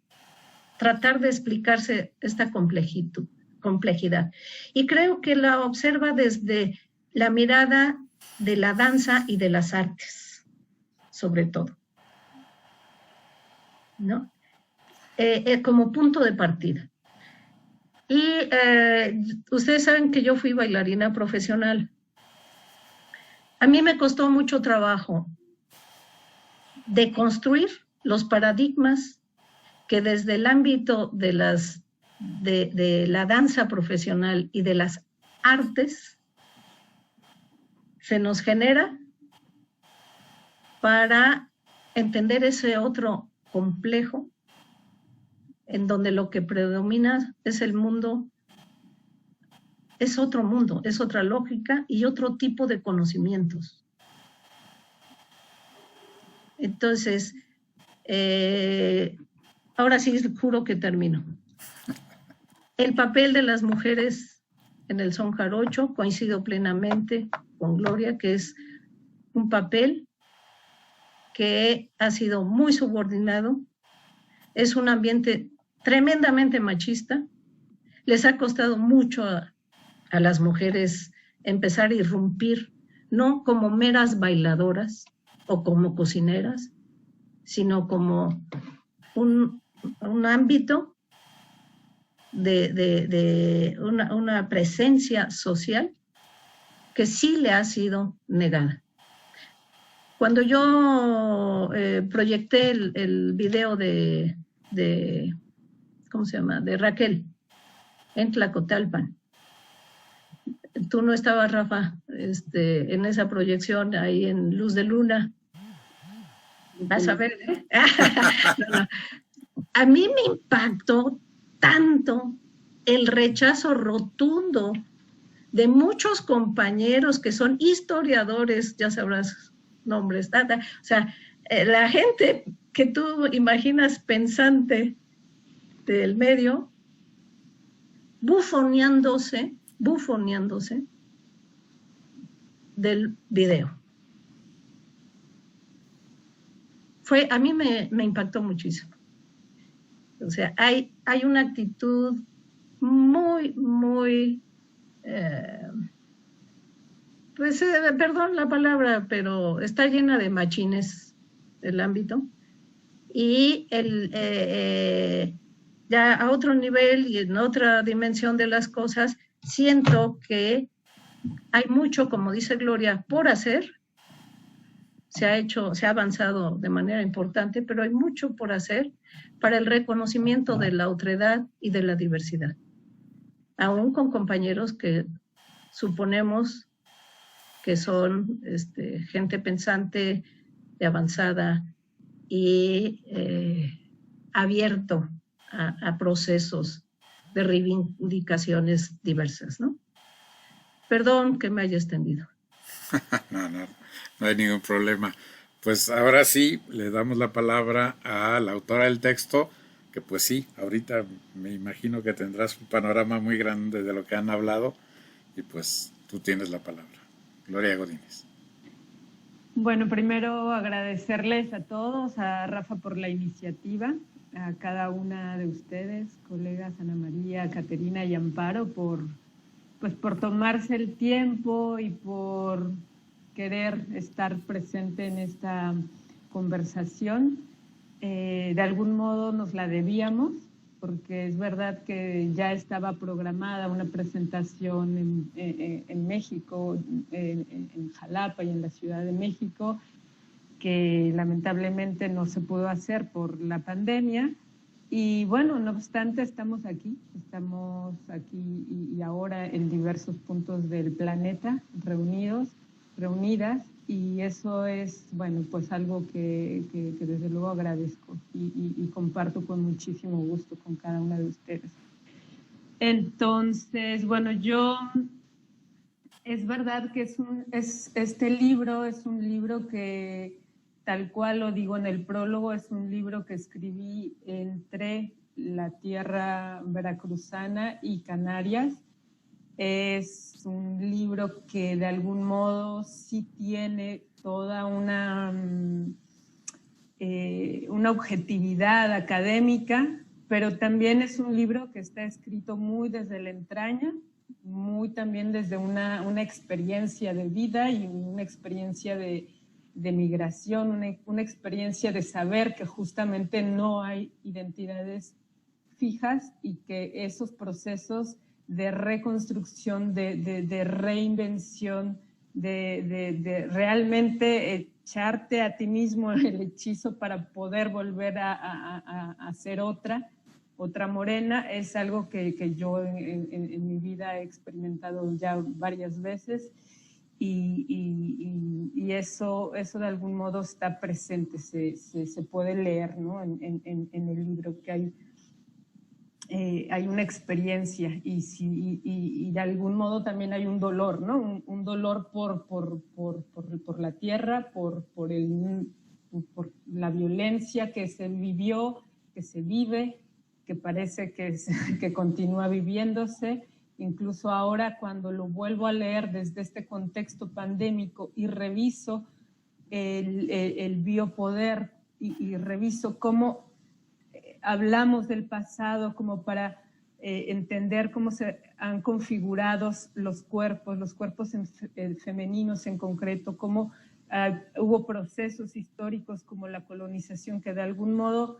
tratar de explicarse esta complejidad? Y creo que la observa desde la mirada de la danza y de las artes, sobre todo, ¿no? Como punto de partida. Y ustedes saben que yo fui bailarina profesional. A mí me costó mucho trabajo deconstruir los paradigmas que desde el ámbito de la danza profesional y de las artes se nos genera para entender ese otro complejo en donde lo que predomina es el mundo, es otro mundo, es otra lógica y otro tipo de conocimientos. Entonces, ahora sí juro que termino. El papel de las mujeres en el son jarocho, coincido plenamente con Gloria, que es un papel que ha sido muy subordinado, es un ambiente tremendamente machista, les ha costado mucho a las mujeres empezar a irrumpir, no como meras bailadoras o como cocineras, sino como un ámbito de una presencia social que sí le ha sido negada. Cuando yo proyecté el video de ¿cómo se llama?, de Raquel en Tlacotalpan, tú no estabas, Rafa, en esa proyección ahí en Luz de Luna. Vas a ver, ¿eh? No. A mí me impactó tanto el rechazo rotundo de muchos compañeros que son historiadores, ya sabrás nombres, o sea, la gente que tú imaginas pensante del medio, bufoneándose del video. A mí me impactó muchísimo. O sea, hay una actitud muy, perdón la palabra, pero está llena de machines el ámbito. Y ya a otro nivel y en otra dimensión de las cosas, siento que hay mucho, como dice Gloria, por hacer. Se ha avanzado de manera importante, pero hay mucho por hacer para el reconocimiento de la otredad y de la diversidad. Aún con compañeros que suponemos que son gente pensante, de avanzada y abierto a procesos de reivindicaciones diversas, ¿no? Perdón que me haya extendido. No hay ningún problema. Pues ahora sí, le damos la palabra a la autora del texto, que pues sí, ahorita me imagino que tendrás un panorama muy grande de lo que han hablado, y pues tú tienes la palabra. Gloria Godínez. Bueno, primero agradecerles a todos, a Rafa por la iniciativa, a cada una de ustedes, colegas Ana María, Caterina y Amparo, por tomarse el tiempo y por querer estar presente en esta conversación. De algún modo nos la debíamos, porque es verdad que ya estaba programada una presentación en México, en Jalapa y en la Ciudad de México, que lamentablemente no se pudo hacer por la pandemia. Y bueno, no obstante, estamos aquí y ahora en diversos puntos del planeta, reunidas, y eso es, bueno, pues algo que desde luego agradezco y comparto con muchísimo gusto con cada una de ustedes. Entonces, bueno, es verdad que este libro es un libro que, tal cual lo digo en el prólogo, es un libro que escribí entre la tierra veracruzana y Canarias. Es un libro que de algún modo sí tiene toda una objetividad académica, pero también es un libro que está escrito muy desde la entraña, muy también desde una experiencia de vida y una experiencia de migración, una experiencia de saber que justamente no hay identidades fijas y que esos procesos de reconstrucción, de reinvención, de realmente echarte a ti mismo el hechizo para poder volver a ser otra morena, es algo que yo en mi vida he experimentado ya varias veces. Y eso de algún modo está presente, se puede leer, ¿no? en el libro, que hay una experiencia y de algún modo también hay un dolor, ¿no? Un dolor por la tierra, por la violencia que se vivió, que se vive, que parece que continúa viviéndose. Incluso ahora, cuando lo vuelvo a leer desde este contexto pandémico y reviso el biopoder y reviso cómo hablamos del pasado, como para entender cómo se han configurado los cuerpos femeninos en concreto, cómo hubo procesos históricos como la colonización que de algún modo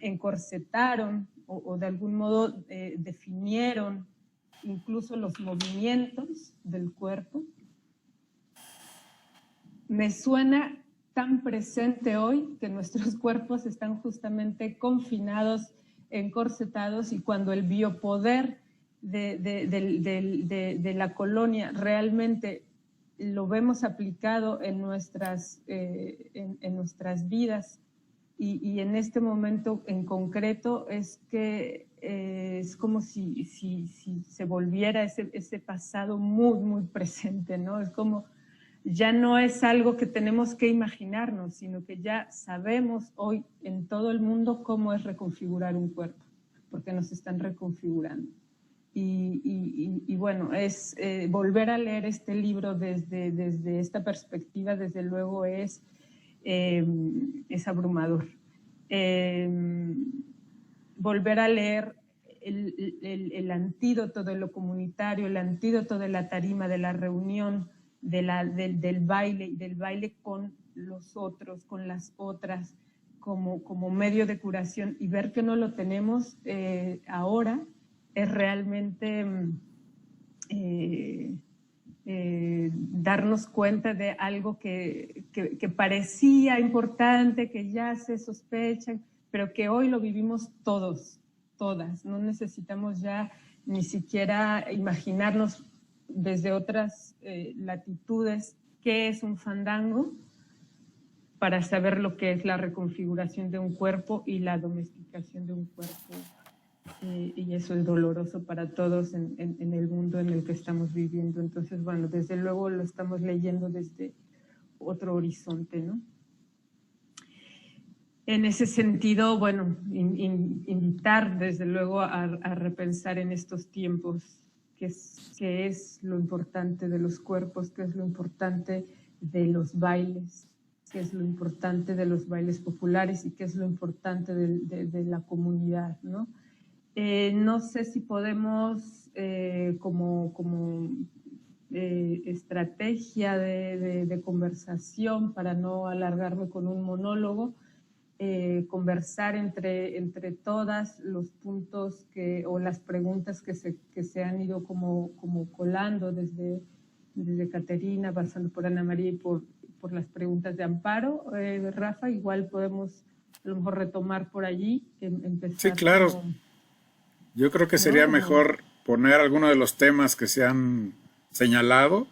encorsetaron o de algún modo definieron incluso los movimientos del cuerpo. Me suena tan presente hoy que nuestros cuerpos están justamente confinados, encorsetados, y cuando el biopoder de la colonia realmente lo vemos aplicado en nuestras vidas, y en este momento en concreto es que es como si se volviera ese pasado muy, muy presente, ¿no? Es como ya no es algo que tenemos que imaginarnos, sino que ya sabemos hoy en todo el mundo cómo es reconfigurar un cuerpo, porque nos están reconfigurando. Y bueno, es volver a leer este libro desde esta perspectiva, desde luego es abrumador. Volver a leer el antídoto de lo comunitario, el antídoto de la tarima, de la reunión, del baile con los otros, con las otras, como medio de curación, y ver que no lo tenemos ahora, es realmente darnos cuenta de algo que parecía importante, que ya se sospecha, pero que hoy lo vivimos todos, todas. No necesitamos ya ni siquiera imaginarnos desde otras latitudes qué es un fandango, para saber lo que es la reconfiguración de un cuerpo y la domesticación de un cuerpo. Y eso es doloroso para todos en el mundo en el que estamos viviendo. Entonces, bueno, desde luego lo estamos leyendo desde otro horizonte, ¿no? En ese sentido, bueno, invitar desde luego a repensar en estos tiempos qué es lo importante de los cuerpos, qué es lo importante de los bailes, qué es lo importante de los bailes populares y qué es lo importante de la comunidad, ¿no? No sé si podemos, como estrategia de conversación, para no alargarme con un monólogo, conversar entre todas los puntos o las preguntas que se han ido como colando desde Caterina, pasando por Ana María y por las preguntas de Amparo. Rafa, igual podemos a lo mejor retomar por allí, empezar. Sí, claro. Yo creo que sería mejor poner algunos de los temas que se han señalado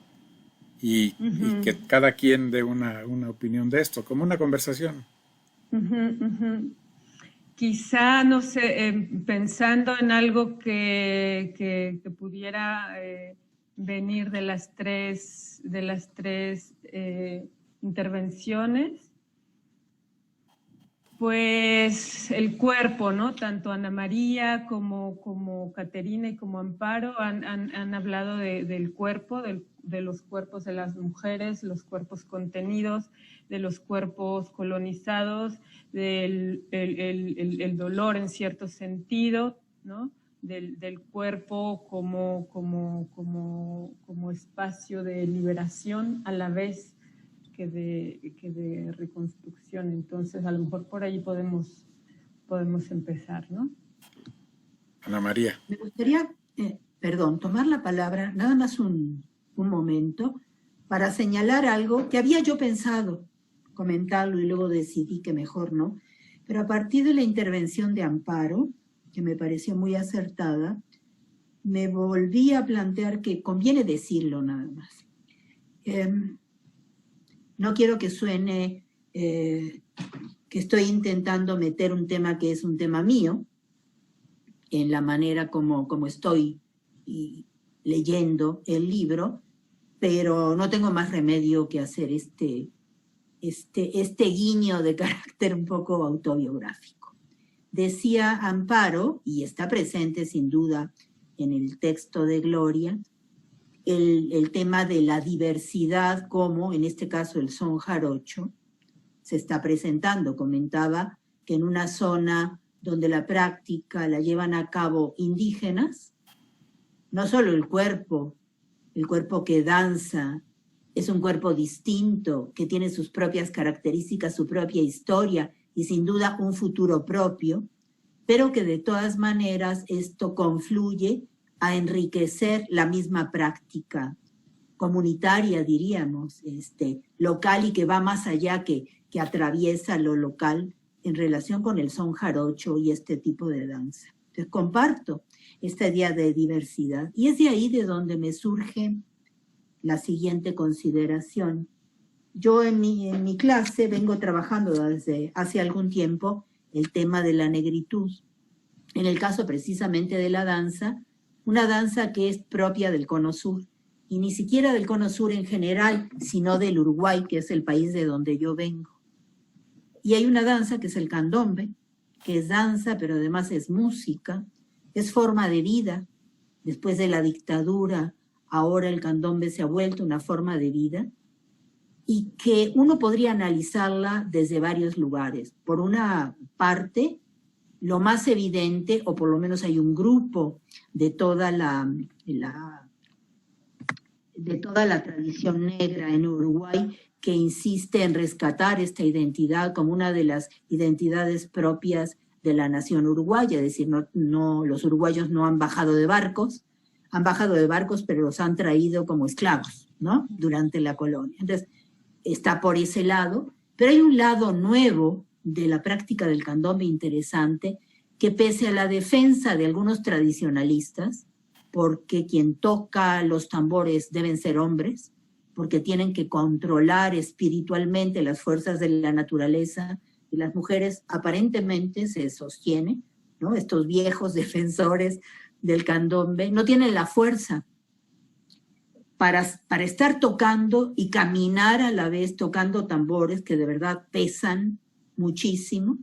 y que cada quien dé una opinión de esto, como una conversación. Quizá, no sé, pensando en algo que pudiera venir de las tres intervenciones, pues el cuerpo, ¿no? Tanto Ana María como Caterina y como Amparo han hablado del cuerpo, de los cuerpos de las mujeres, los cuerpos contenidos, de los cuerpos colonizados, del el dolor en cierto sentido, ¿no? Del cuerpo como espacio de liberación a la vez que de reconstrucción. Entonces, a lo mejor por ahí podemos empezar, ¿no? Ana María. Me gustaría, tomar la palabra, nada más un momento, para señalar algo que había yo pensado comentarlo y luego decidí que mejor no, pero a partir de la intervención de Amparo, que me pareció muy acertada, me volví a plantear que conviene decirlo nada más. No quiero que suene que estoy intentando meter un tema que es un tema mío en la manera como estoy leyendo el libro, pero no tengo más remedio que hacer este guiño de carácter un poco autobiográfico. Decía Amparo, y está presente sin duda en el texto de Gloria, el tema de la diversidad, como en este caso el son jarocho se está presentando. Comentaba que en una zona donde la práctica la llevan a cabo indígenas, no solo el cuerpo que danza, es un cuerpo distinto, que tiene sus propias características, su propia historia y sin duda un futuro propio, pero que de todas maneras esto confluye a enriquecer la misma práctica comunitaria, diríamos, local, y que va más allá, que atraviesa lo local en relación con el son jarocho y este tipo de danza. Entonces comparto esta idea de diversidad, y es de ahí de donde me surge la siguiente consideración. Yo en mi clase vengo trabajando desde hace algún tiempo el tema de la negritud. En el caso precisamente de la danza, una danza que es propia del Cono Sur, y ni siquiera del Cono Sur en general, sino del Uruguay, que es el país de donde yo vengo. Y hay una danza que es el candombe, que es danza, pero además es música, es forma de vida. Después de la dictadura, ahora el candombe se ha vuelto una forma de vida, y que uno podría analizarla desde varios lugares. Por una parte, lo más evidente, o por lo menos hay un grupo de toda la tradición negra en Uruguay que insiste en rescatar esta identidad como una de las identidades propias de la nación uruguaya. Es decir, los uruguayos no han bajado de barcos, pero los han traído como esclavos, ¿no? Durante la colonia. Entonces, está por ese lado, pero hay un lado nuevo de la práctica del candombe interesante, que pese a la defensa de algunos tradicionalistas, porque quien toca los tambores deben ser hombres, porque tienen que controlar espiritualmente las fuerzas de la naturaleza, y las mujeres aparentemente se sostienen, ¿no? Estos viejos defensores del candombe no tienen la fuerza para estar tocando y caminar a la vez tocando tambores que de verdad pesan muchísimo.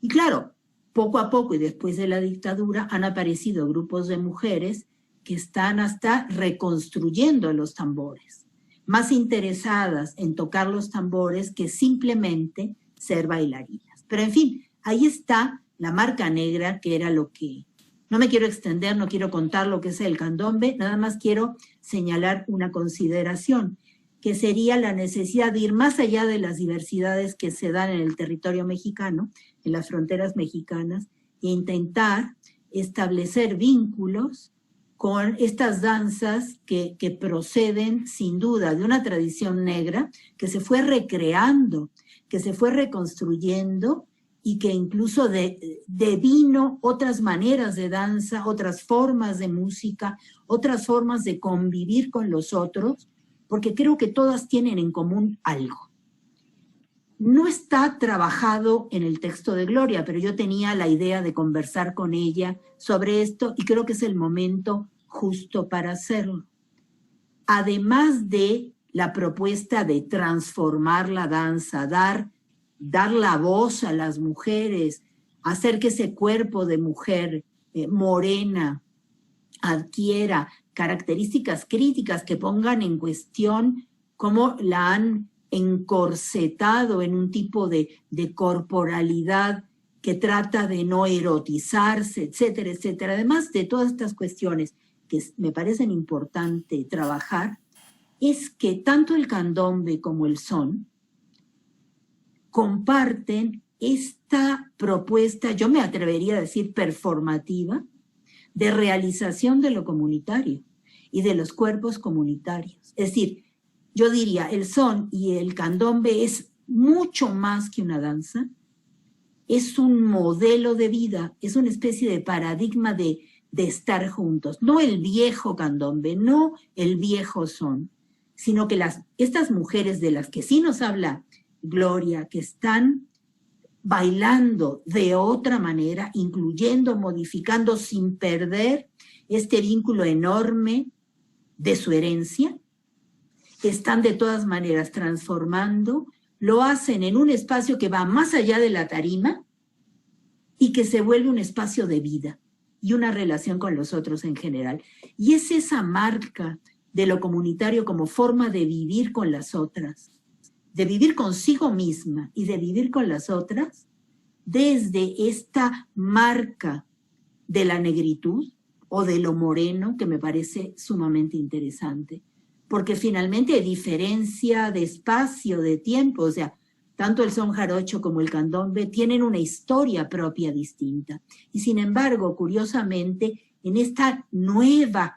Y claro, poco a poco y después de la dictadura han aparecido grupos de mujeres que están hasta reconstruyendo los tambores, más interesadas en tocar los tambores que simplemente ser bailarinas. Pero en fin, ahí está la marca negra, que era lo que... No me quiero extender, no quiero contar lo que es el candombe, nada más quiero señalar una consideración, que sería la necesidad de ir más allá de las diversidades que se dan en el territorio mexicano, en las fronteras mexicanas, e intentar establecer vínculos con estas danzas que proceden sin duda de una tradición negra que se fue recreando, que se fue reconstruyendo y que incluso devino otras maneras de danza, otras formas de música, otras formas de convivir con los otros, porque creo que todas tienen en común algo. No está trabajado en el texto de Gloria, pero yo tenía la idea de conversar con ella sobre esto y creo que es el momento justo para hacerlo. Además de la propuesta de transformar la danza, dar la voz a las mujeres, hacer que ese cuerpo de mujer morena adquiera características críticas que pongan en cuestión cómo la han encorsetado en un tipo de corporalidad que trata de no erotizarse, etcétera, etcétera. Además de todas estas cuestiones que me parecen importante trabajar, es que tanto el candombe como el son comparten esta propuesta, yo me atrevería a decir performativa, de realización de lo comunitario y de los cuerpos comunitarios. Es decir, yo diría, el son y el candombe es mucho más que una danza, es un modelo de vida, es una especie de paradigma de estar juntos. No el viejo candombe, no el viejo son, sino que estas mujeres de las que sí nos habla Gloria, que están bailando de otra manera, incluyendo, modificando, sin perder este vínculo enorme de su herencia, están de todas maneras transformando, lo hacen en un espacio que va más allá de la tarima y que se vuelve un espacio de vida y una relación con los otros en general. Y es esa marca de lo comunitario como forma de vivir con las otras, de vivir consigo misma y de vivir con las otras, desde esta marca de la negritud o de lo moreno, que me parece sumamente interesante, porque finalmente hay diferencia de espacio, de tiempo, o sea, tanto el son jarocho como el candombe tienen una historia propia distinta. Y sin embargo, curiosamente, en esta nueva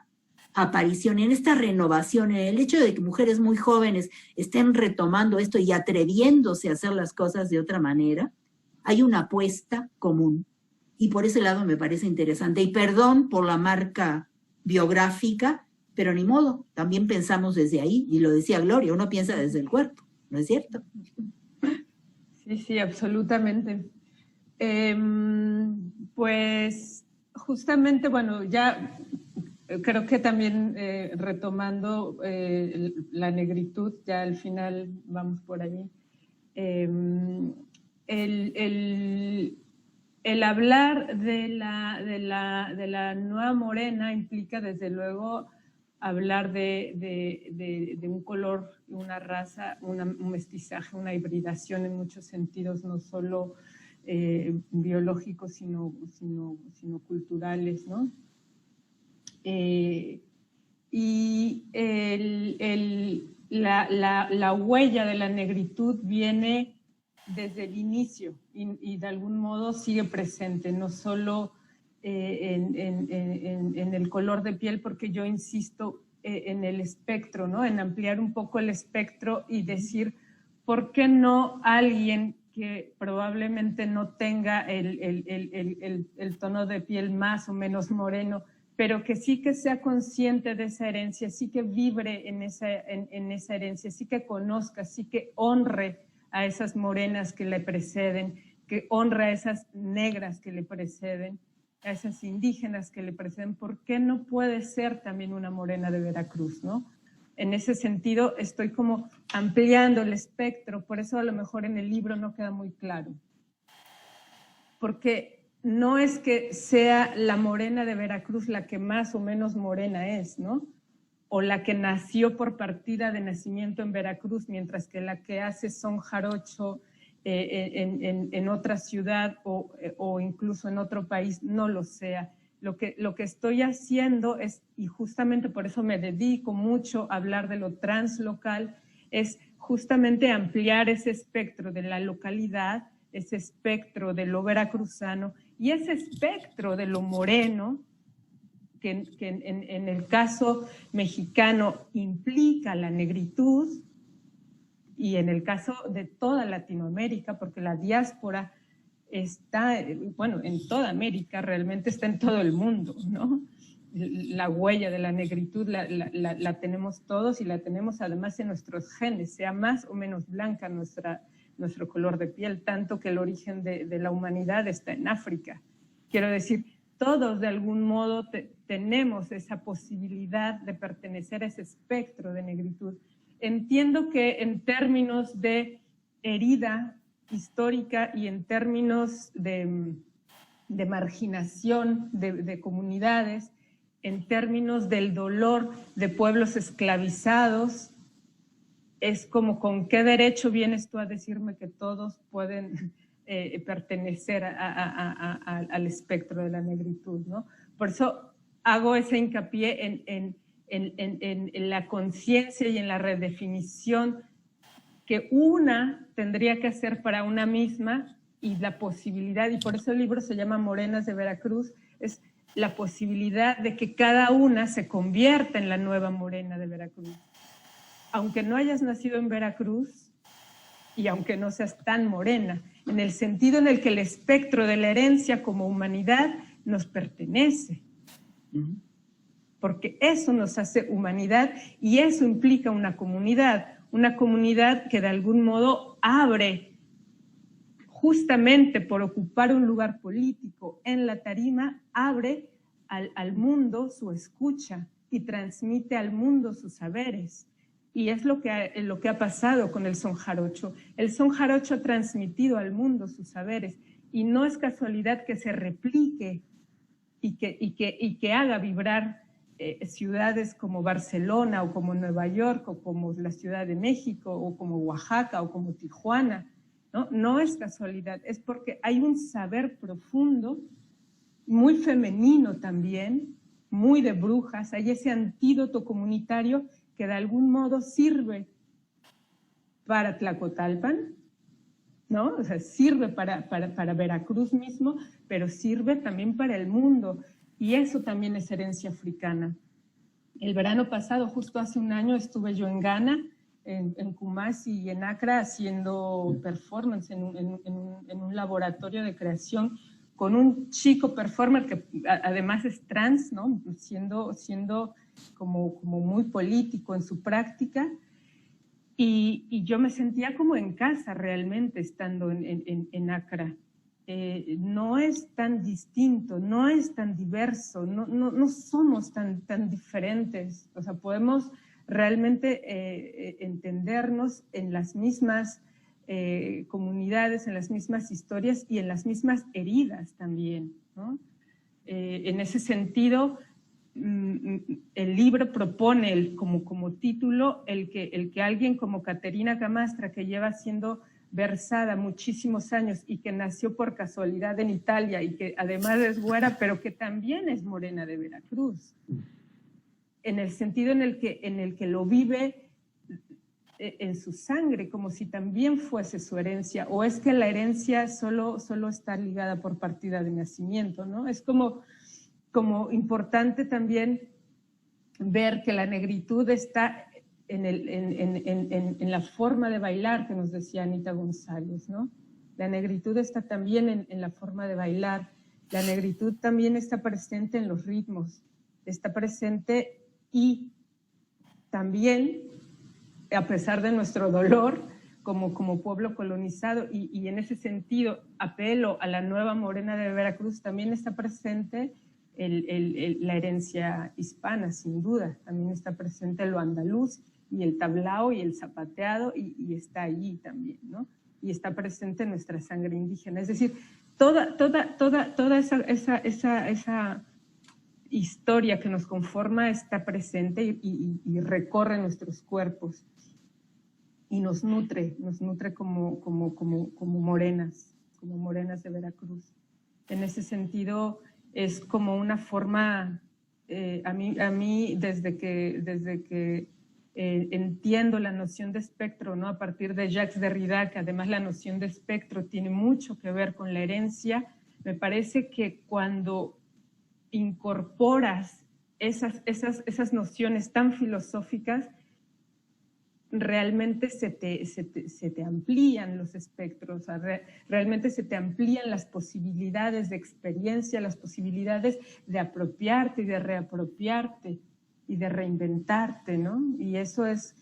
aparición, en esta renovación, en el hecho de que mujeres muy jóvenes estén retomando esto y atreviéndose a hacer las cosas de otra manera, hay una apuesta común. Y por ese lado me parece interesante. Y perdón por la marca biográfica, pero ni modo, también pensamos desde ahí, y lo decía Gloria, uno piensa desde el cuerpo, ¿no es cierto? Sí, sí, absolutamente. Pues justamente, bueno, ya creo que también retomando la negritud, ya al final vamos por ahí, el hablar de la nueva morena implica desde luego hablar de un color, una raza, un mestizaje, una hibridación en muchos sentidos, no solo biológicos, sino culturales, ¿no? Y la huella de la negritud viene desde el inicio y de algún modo sigue presente, no solo en el color de piel, porque yo insisto en el espectro, ¿no? En ampliar un poco el espectro y decir, ¿por qué no alguien que probablemente no tenga el tono de piel más o menos moreno, pero que sí que sea consciente de esa herencia, sí que vibre en esa herencia, sí que conozca, sí que honre a esas morenas que le preceden, que honre a esas negras que le preceden, a esas indígenas que le preceden. ¿Por qué no puede ser también una morena de Veracruz, no? En ese sentido estoy como ampliando el espectro, por eso a lo mejor en el libro no queda muy claro. Porque no es que sea la morena de Veracruz la que más o menos morena es, ¿no? O la que nació por partida de nacimiento en Veracruz, mientras que la que hace son jarocho en otra ciudad o incluso en otro país no lo sea. Lo que estoy haciendo es, y justamente por eso me dedico mucho a hablar de lo translocal, es justamente ampliar ese espectro de la localidad, ese espectro de lo veracruzano y ese espectro de lo moreno, que en el caso mexicano implica la negritud, y en el caso de toda Latinoamérica, porque la diáspora está, bueno, en toda América, realmente está en todo el mundo, ¿no? La huella de la negritud la tenemos todos y la tenemos además en nuestros genes, sea más o menos blanca nuestro color de piel, tanto que el origen de la humanidad está en África. Quiero decir, todos de algún modo tenemos esa posibilidad de pertenecer a ese espectro de negritud. Entiendo que en términos de herida histórica y en términos de marginación de comunidades, en términos del dolor de pueblos esclavizados, es como con qué derecho vienes tú a decirme que todos pueden pertenecer al espectro de la negritud, ¿no? Por eso hago ese hincapié en la conciencia y en la redefinición que una tendría que hacer para una misma y la posibilidad, y por eso el libro se llama Morenas de Veracruz, es la posibilidad de que cada una se convierta en la nueva morena de Veracruz. Aunque no hayas nacido en Veracruz y aunque no seas tan morena, en el sentido en el que el espectro de la herencia como humanidad nos pertenece. Porque eso nos hace humanidad y eso implica una comunidad que de algún modo abre, justamente por ocupar un lugar político en la tarima, abre al mundo su escucha y transmite al mundo sus saberes. Y es lo que ha pasado con el son jarocho. El son jarocho ha transmitido al mundo sus saberes y no es casualidad que se replique y que haga vibrar ciudades como Barcelona o como Nueva York o como la Ciudad de México o como Oaxaca o como Tijuana, ¿no? No es casualidad, es porque hay un saber profundo, muy femenino también, muy de brujas, hay ese antídoto comunitario que de algún modo sirve para Tlacotalpan, ¿no? O sea, sirve para Veracruz mismo, pero sirve también para el mundo. Y eso también es herencia africana. El verano pasado, justo hace un año, estuve yo en Ghana, en Kumasi y en Accra, haciendo performance en un laboratorio de creación con un chico performer que además es trans, ¿no? Siendo como muy político en su práctica. Y yo me sentía como en casa realmente estando en Accra. No es tan distinto, no es tan diverso, no somos tan diferentes. O sea, podemos realmente entendernos en las mismas comunidades, en las mismas historias y en las mismas heridas también, ¿no? En ese sentido, el libro propone como título el que alguien como Caterina Camastra, que lleva siendo versada muchísimos años y que nació por casualidad en Italia y que además es güera, pero que también es morena de Veracruz, en el sentido en el que lo vive en su sangre, como si también fuese su herencia, o es que la herencia solo está ligada por partida de nacimiento, ¿no? Es como importante también ver que la negritud está en la forma de bailar que nos decía Anita González, ¿no? La negritud está también en la forma de bailar, la negritud también está presente en los ritmos, está presente y también, a pesar de nuestro dolor como pueblo colonizado, y en ese sentido apelo a la nueva Morena de Veracruz, también está presente la herencia hispana, sin duda. También está presente lo andaluz y el tablao y el zapateado, y está allí también, ¿no? Y está presente nuestra sangre indígena. Es decir, toda esa historia que nos conforma está presente y recorre nuestros cuerpos y nos nutre como morenas de Veracruz. En ese sentido, es como una forma, a mí desde que entiendo la noción de espectro, ¿no? A partir de Jacques Derrida, que además la noción de espectro tiene mucho que ver con la herencia, me parece que cuando incorporas esas nociones tan filosóficas, realmente se te amplían los espectros, o sea, realmente se te amplían las posibilidades de experiencia, las posibilidades de apropiarte y de reapropiarte y de reinventarte, ¿no? Y eso es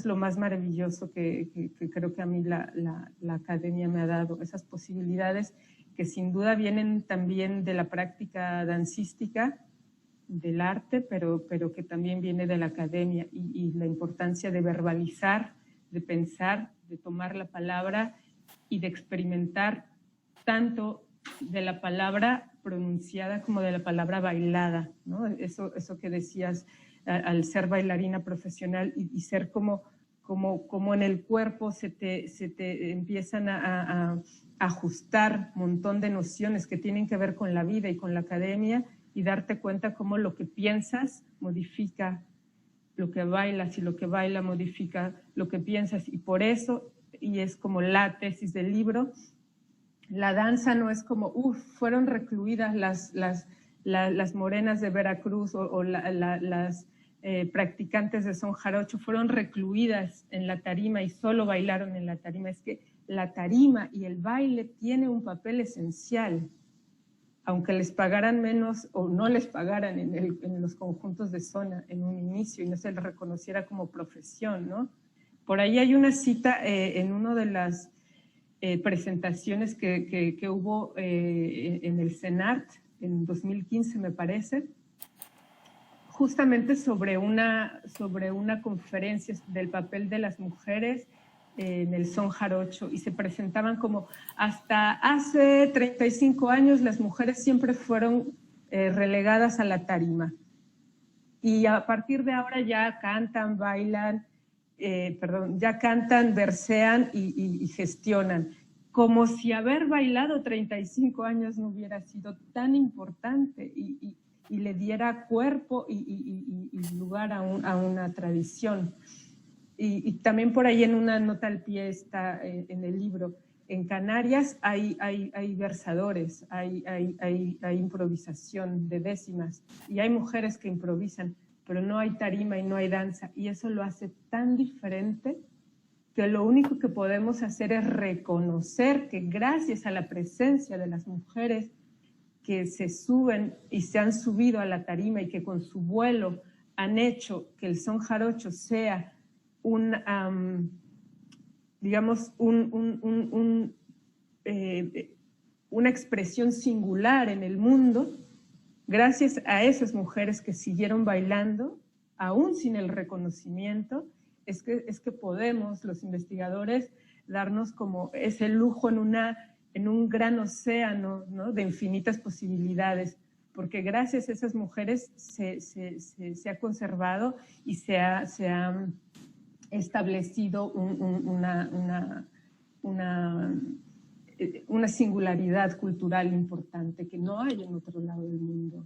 lo más maravilloso que creo que a mí la academia me ha dado, esas posibilidades que sin duda vienen también de la práctica dancística, del arte, pero que también viene de la academia, y la importancia de verbalizar, de pensar, de tomar la palabra y de experimentar tanto de la palabra pronunciada como de la palabra bailada, ¿no? Eso que decías, al ser bailarina profesional y ser como en el cuerpo se te empiezan a ajustar un montón de nociones que tienen que ver con la vida y con la academia, y darte cuenta cómo lo que piensas modifica lo que bailas, y lo que baila modifica lo que piensas. Y por eso, y es como la tesis del libro, la danza no es como, fueron recluidas las morenas de Veracruz o las practicantes de son jarocho, fueron recluidas en la tarima y solo bailaron en la tarima. Es que la tarima y el baile tiene un papel esencial, aunque les pagaran menos o no les pagaran en los conjuntos de zona en un inicio y no se les reconociera como profesión, ¿no? Por ahí hay una cita en una de las presentaciones que hubo en el CENART en 2015, me parece, justamente sobre una conferencia del papel de las mujeres en el son jarocho, y se presentaban como hasta hace 35 años las mujeres siempre fueron relegadas a la tarima, y a partir de ahora ya cantan, bailan, ya cantan, versean y gestionan, como si haber bailado 35 años no hubiera sido tan importante y le diera cuerpo y lugar a una tradición. Y también por ahí en una nota al pie está en el libro, en Canarias hay versadores, hay improvisación de décimas, y hay mujeres que improvisan, pero no hay tarima y no hay danza, y eso lo hace tan diferente que lo único que podemos hacer es reconocer que gracias a la presencia de las mujeres que se suben y se han subido a la tarima y que con su vuelo han hecho que el son jarocho sea digamos, una expresión singular en el mundo, gracias a esas mujeres que siguieron bailando, aún sin el reconocimiento, es que podemos, los investigadores, darnos como ese lujo en un gran océano, ¿no?, de infinitas posibilidades, porque gracias a esas mujeres se ha conservado y se ha establecido una singularidad cultural importante que no hay en otro lado del mundo.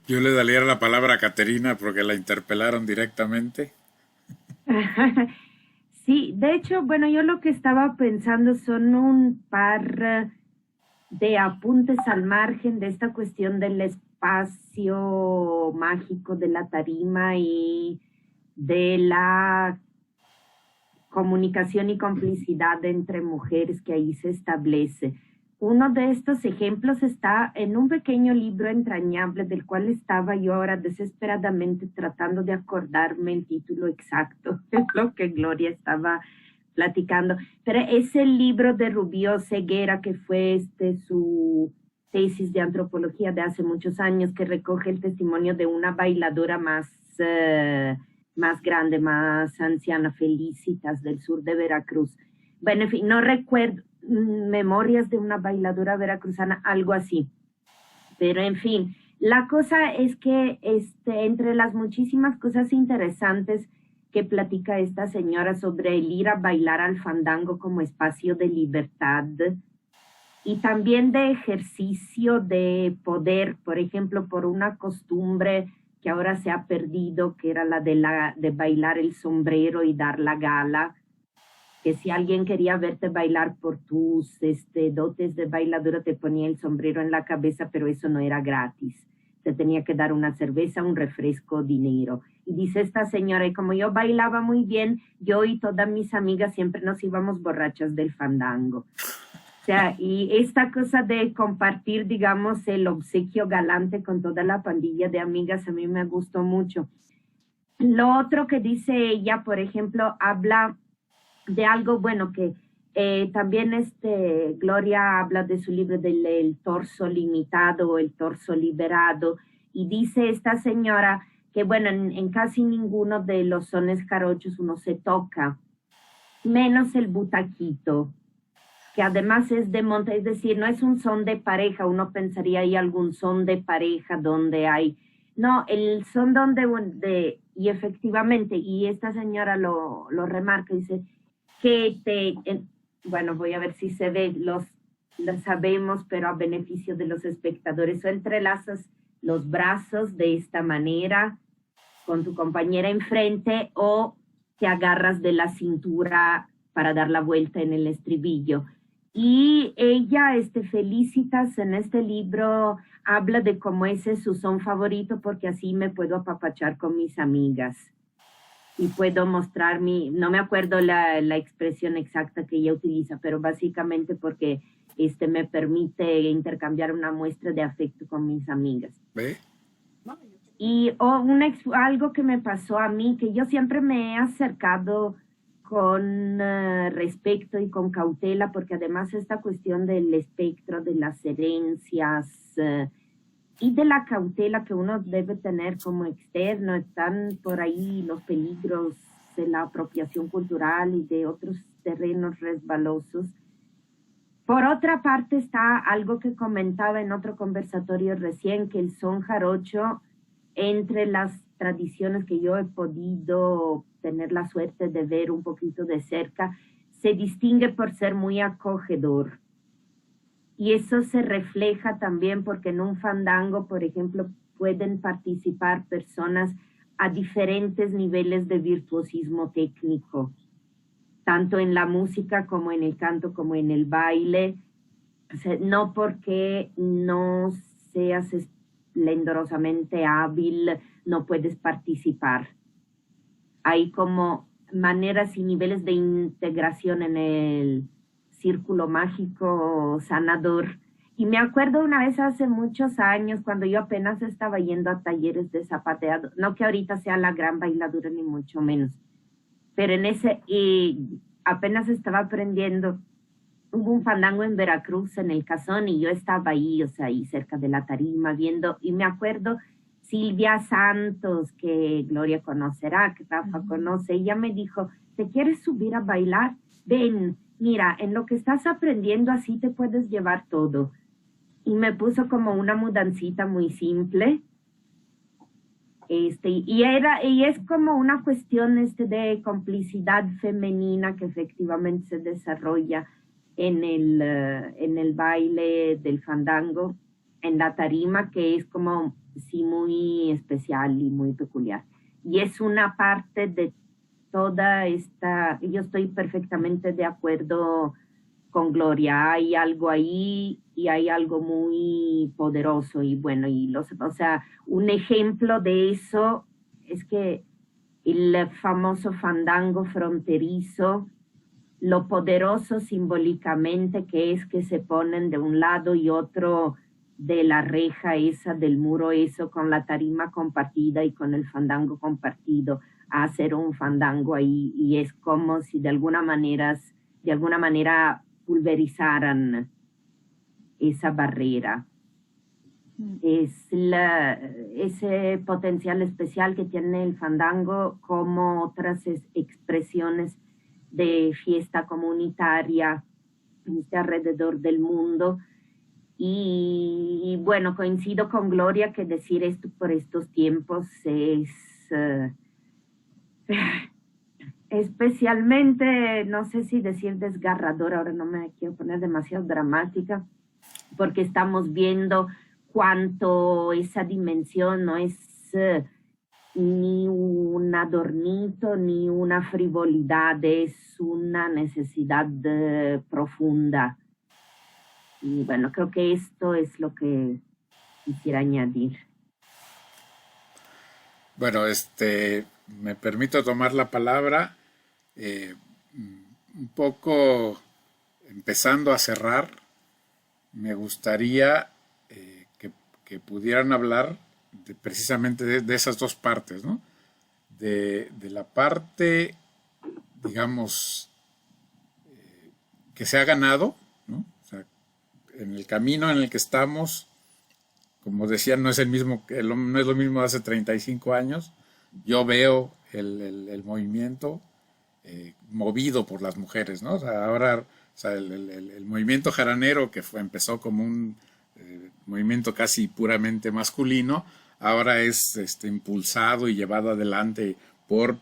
Yo le daría la palabra a Caterina porque la interpelaron directamente. Sí, de hecho, bueno, yo lo que estaba pensando son un par de apuntes al margen de esta cuestión del espacio mágico de la tarima y de la comunicación y complicidad entre mujeres que ahí se establece. uno de estos ejemplos está en un pequeño libro entrañable del cual estaba yo ahora desesperadamente tratando de acordarme el título exacto de lo que Gloria estaba platicando. Pero es el libro de Rubio Ceguera, que fue su tesis de antropología de hace muchos años, que recoge el testimonio de una bailadora más grande, más anciana, Felicitas, del sur de Veracruz. Bueno, en fin, no recuerdo, Memorias de una bailadora veracruzana, algo así. Pero en fin, la cosa es que entre las muchísimas cosas interesantes que platica esta señora sobre el ir a bailar al fandango como espacio de libertad y también de ejercicio de poder, por ejemplo, por una costumbre que ahora se ha perdido, que era la de bailar el sombrero y dar la gala, que si alguien quería verte bailar por tus dotes de bailadora, te ponía el sombrero en la cabeza, pero eso no era gratis. Te tenía que dar una cerveza, un refresco, dinero. Y dice esta señora, y como yo bailaba muy bien, yo y todas mis amigas siempre nos íbamos borrachas del fandango. O sea, y esta cosa de compartir, digamos, el obsequio galante con toda la pandilla de amigas, a mí me gustó mucho. Lo otro que dice ella, por ejemplo, habla de algo, bueno, que también Gloria habla de su libro del torso limitado o el torso liberado, y dice esta señora que, bueno, en casi ninguno de los sones jarochos uno se toca, menos el butaquito, que además es de monte, es decir, no es un son de pareja, uno pensaría hay algún son de pareja donde hay, no, el son y efectivamente, y esta señora lo remarca, dice, que bueno, voy a ver si se ve, lo sabemos, pero a beneficio de los espectadores, o entrelazas los brazos de esta manera con tu compañera enfrente, o te agarras de la cintura para dar la vuelta en el estribillo. Y ella, Felicitas, en este libro habla de cómo ese es su son favorito, porque así me puedo apapachar con mis amigas. Y puedo mostrar no me acuerdo la expresión exacta que ella utiliza, pero básicamente porque me permite intercambiar una muestra de afecto con mis amigas. ¿Ve? Y algo que me pasó a mí, que yo siempre me he acercado con respeto y con cautela, porque además esta cuestión del espectro, de las herencias, y de la cautela que uno debe tener como externo, están por ahí los peligros de la apropiación cultural y de otros terrenos resbalosos. Por otra parte está algo que comentaba en otro conversatorio recién, que el son jarocho, entre las tradiciones que yo he podido tener la suerte de ver un poquito de cerca, se distingue por ser muy acogedor. Y eso se refleja también porque en un fandango, por ejemplo, pueden participar personas a diferentes niveles de virtuosismo técnico, tanto en la música como en el canto, como en el baile. O sea, no porque no seas esplendorosamente hábil, no puedes participar. Hay como maneras y niveles de integración en el círculo mágico sanador. Y me acuerdo una vez hace muchos años, cuando yo apenas estaba yendo a talleres de zapateado, no que ahorita sea la gran bailadora ni mucho menos, pero apenas estaba aprendiendo. Hubo un fandango en Veracruz, en el Cazón, y yo estaba ahí, o sea, ahí cerca de la tarima viendo, y me acuerdo Silvia Santos, que Gloria conocerá, que Rafa conoce, ella me dijo, ¿te quieres subir a bailar? Ven, mira, en lo que estás aprendiendo así te puedes llevar todo. Y me puso como una mudancita muy simple. Y es como una cuestión de complicidad femenina que efectivamente se desarrolla en el baile del fandango, en la tarima, que es como, sí, muy especial y muy peculiar. Y es una parte de toda yo estoy perfectamente de acuerdo con Gloria, hay algo ahí y hay algo muy poderoso y bueno, o sea, un ejemplo de eso es que el famoso fandango fronterizo lo poderoso simbólicamente que es que se ponen de un lado y otro de la reja esa, del muro eso, con la tarima compartida y con el fandango compartido, a hacer un fandango ahí, y es como si de alguna manera pulverizaran esa barrera. Es ese potencial especial que tiene el fandango, como otras expresiones de fiesta comunitaria alrededor del mundo. Y bueno, coincido con Gloria que decir esto por estos tiempos es especialmente, no sé si decir desgarrador, ahora no me quiero poner demasiado dramática, porque estamos viendo cuánto esa dimensión no es ni un adornito, ni una frivolidad, es una necesidad profunda. Y bueno, creo que esto es lo que quisiera añadir. Bueno, me permito tomar la palabra, un poco empezando a cerrar. Me gustaría que pudieran hablar precisamente de esas dos partes, ¿no? De la parte, digamos, que se ha ganado, ¿no? O sea, en el camino en el que estamos, como decía, no es no es lo mismo de hace 35 años. Yo veo el movimiento movido por las mujeres, ¿no? O sea, ahora, o sea, el movimiento jaranero, que empezó como un movimiento casi puramente masculino, ahora es impulsado y llevado adelante por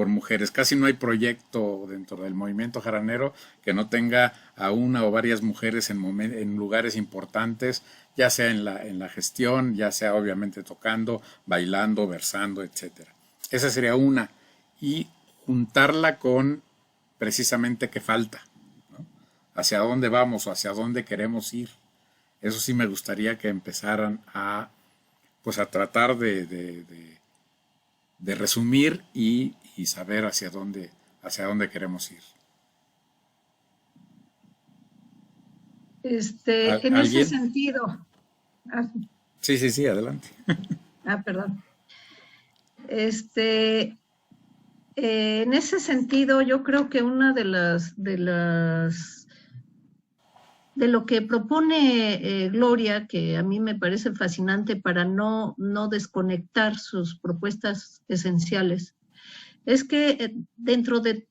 mujeres. Casi no hay proyecto dentro del movimiento jaranero que no tenga a una o varias mujeres en lugares importantes, ya sea en la gestión, ya sea obviamente tocando, bailando, versando, etc. Esa sería una. Y juntarla con precisamente qué falta, ¿no? Hacia dónde vamos o hacia dónde queremos ir. Eso sí me gustaría que empezaran a tratar de resumir y saber hacia dónde queremos ir. En ese sentido. Sí, adelante. Perdón. En ese sentido, yo creo que una de lo que propone Gloria, que a mí me parece fascinante para no desconectar sus propuestas esenciales, es que dentro de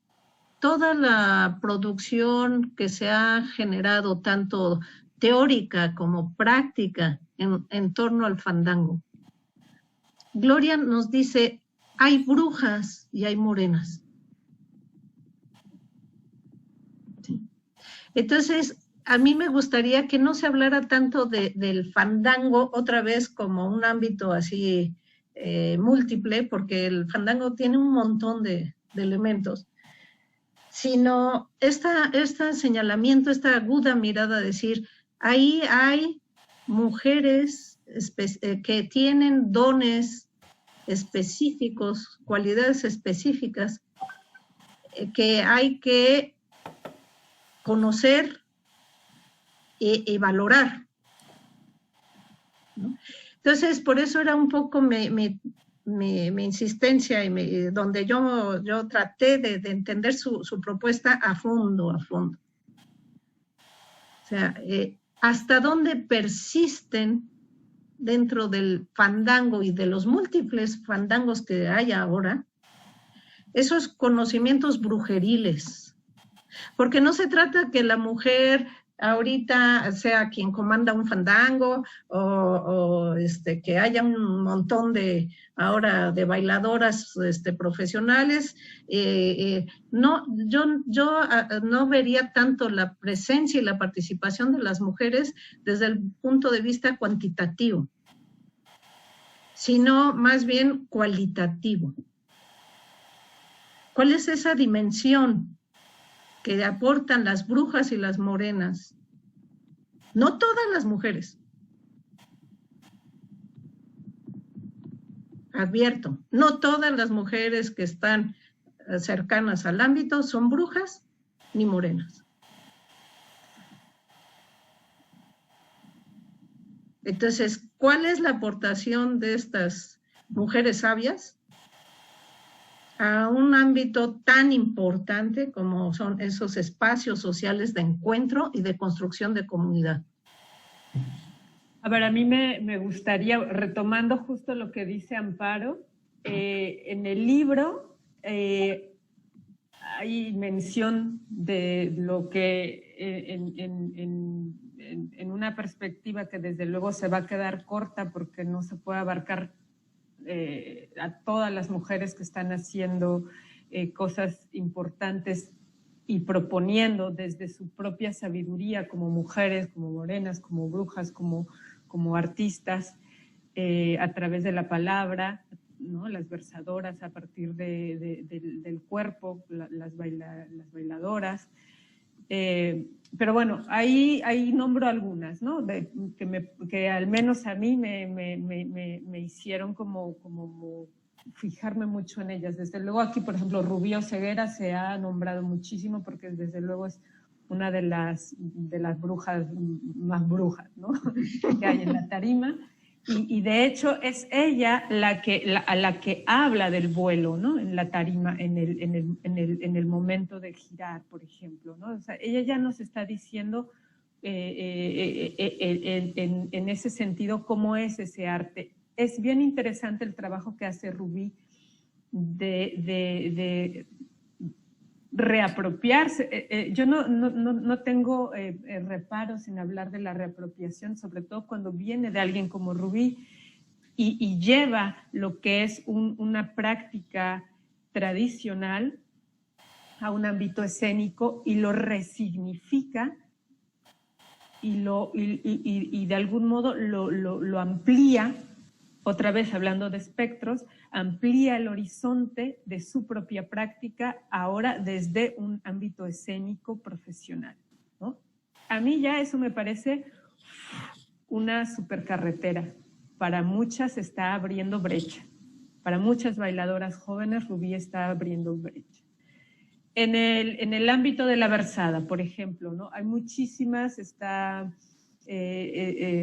toda la producción que se ha generado, tanto teórica como práctica, en torno al fandango, Gloria nos dice, hay brujas y hay morenas. ¿Sí? Entonces, a mí me gustaría que no se hablara tanto del fandango otra vez como un ámbito así múltiple, porque el fandango tiene un montón de elementos, sino este señalamiento, esta aguda mirada, decir, ahí hay mujeres que tienen dones específicos, cualidades específicas, que hay que conocer y valorar, ¿no? Entonces, por eso era un poco mi insistencia, donde yo traté de entender su propuesta a fondo. O sea, hasta dónde persisten dentro del fandango y de los múltiples fandangos que hay ahora, esos conocimientos brujeriles. Porque no se trata que la mujer ahorita sea quien comanda un fandango o que haya un montón ahora de bailadoras profesionales. No, yo no vería tanto la presencia y la participación de las mujeres desde el punto de vista cuantitativo, sino más bien cualitativo. ¿Cuál es esa dimensión que aportan las brujas y las morenas? No todas las mujeres. Advierto, no todas las mujeres que están cercanas al ámbito son brujas ni morenas. Entonces, ¿cuál es la aportación de estas mujeres sabias a un ámbito tan importante como son esos espacios sociales de encuentro y de construcción de comunidad? A ver, a mí me gustaría, retomando justo lo que dice Amparo, en el libro hay mención de lo que en una perspectiva que desde luego se va a quedar corta porque no se puede abarcar a todas las mujeres que están haciendo cosas importantes y proponiendo desde su propia sabiduría como mujeres, como morenas, como brujas, como artistas, a través de la palabra, ¿no? Las versadoras a partir del cuerpo, las bailadoras. Pero bueno, ahí nombro algunas, ¿no? Que al menos a mí me hicieron como fijarme mucho en ellas. Desde luego aquí, por ejemplo, Rubí Oseguera se ha nombrado muchísimo porque desde luego es una de las brujas más brujas, ¿no? que hay en la tarima. Y de hecho es ella a la que habla del vuelo, ¿no? En la tarima, en el momento de girar, por ejemplo, ¿no? O sea, ella ya nos está diciendo en ese sentido cómo es ese arte. Es bien interesante el trabajo que hace Rubí de reapropiarse. Yo no tengo reparos en hablar de la reapropiación, sobre todo cuando viene de alguien como Rubí y lleva lo que es una práctica tradicional a un ámbito escénico y lo resignifica y de algún modo lo amplía. Otra vez hablando de espectros, amplía el horizonte de su propia práctica ahora desde un ámbito escénico profesional, ¿no? A mí ya eso me parece una supercarretera. Para muchas está abriendo brecha. Para muchas bailadoras jóvenes, Rubí está abriendo brecha. En el ámbito de la versada, por ejemplo, ¿no? Hay muchísimas, está...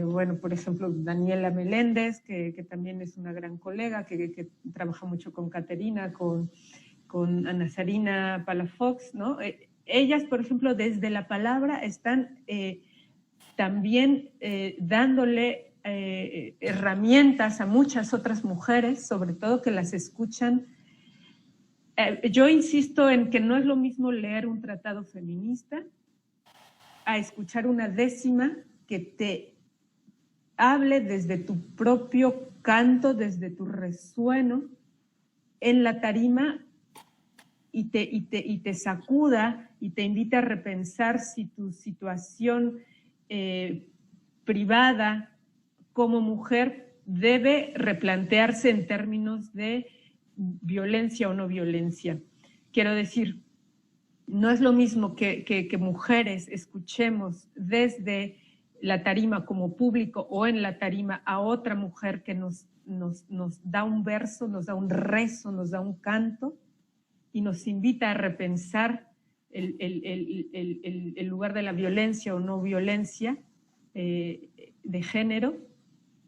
bueno, por ejemplo, Daniela Meléndez, que también es una gran colega, que trabaja mucho con Caterina, con Ana Sarina Palafox, ¿no? Ellas, por ejemplo, desde la palabra están también dándole herramientas a muchas otras mujeres, sobre todo que las escuchan. Yo insisto en que no es lo mismo leer un tratado feminista a escuchar una décima que te hable desde tu propio canto, desde tu resueno en la tarima y te sacuda y te invita a repensar si tu situación privada como mujer debe replantearse en términos de violencia o no violencia. Quiero decir, no es lo mismo que mujeres escuchemos desde la tarima como público o en la tarima a otra mujer que nos da un verso, nos da un rezo, nos da un canto y nos invita a repensar el lugar de la violencia o no violencia de género,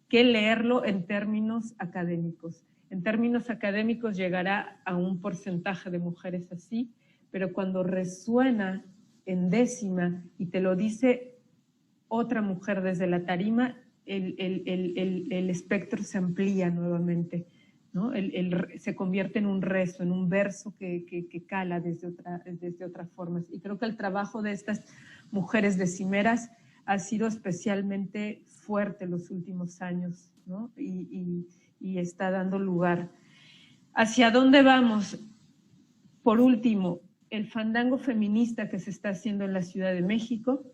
que leerlo en términos académicos. En términos académicos llegará a un porcentaje de mujeres así, pero cuando resuena en décima y te lo dice otra mujer desde la tarima, el espectro se amplía nuevamente, ¿no? Se convierte en un rezo, en un verso que cala desde otras formas. Y creo que el trabajo de estas mujeres decimeras ha sido especialmente fuerte en los últimos años, ¿no? Y está dando lugar. ¿Hacia dónde vamos? Por último, el fandango feminista que se está haciendo en la Ciudad de México,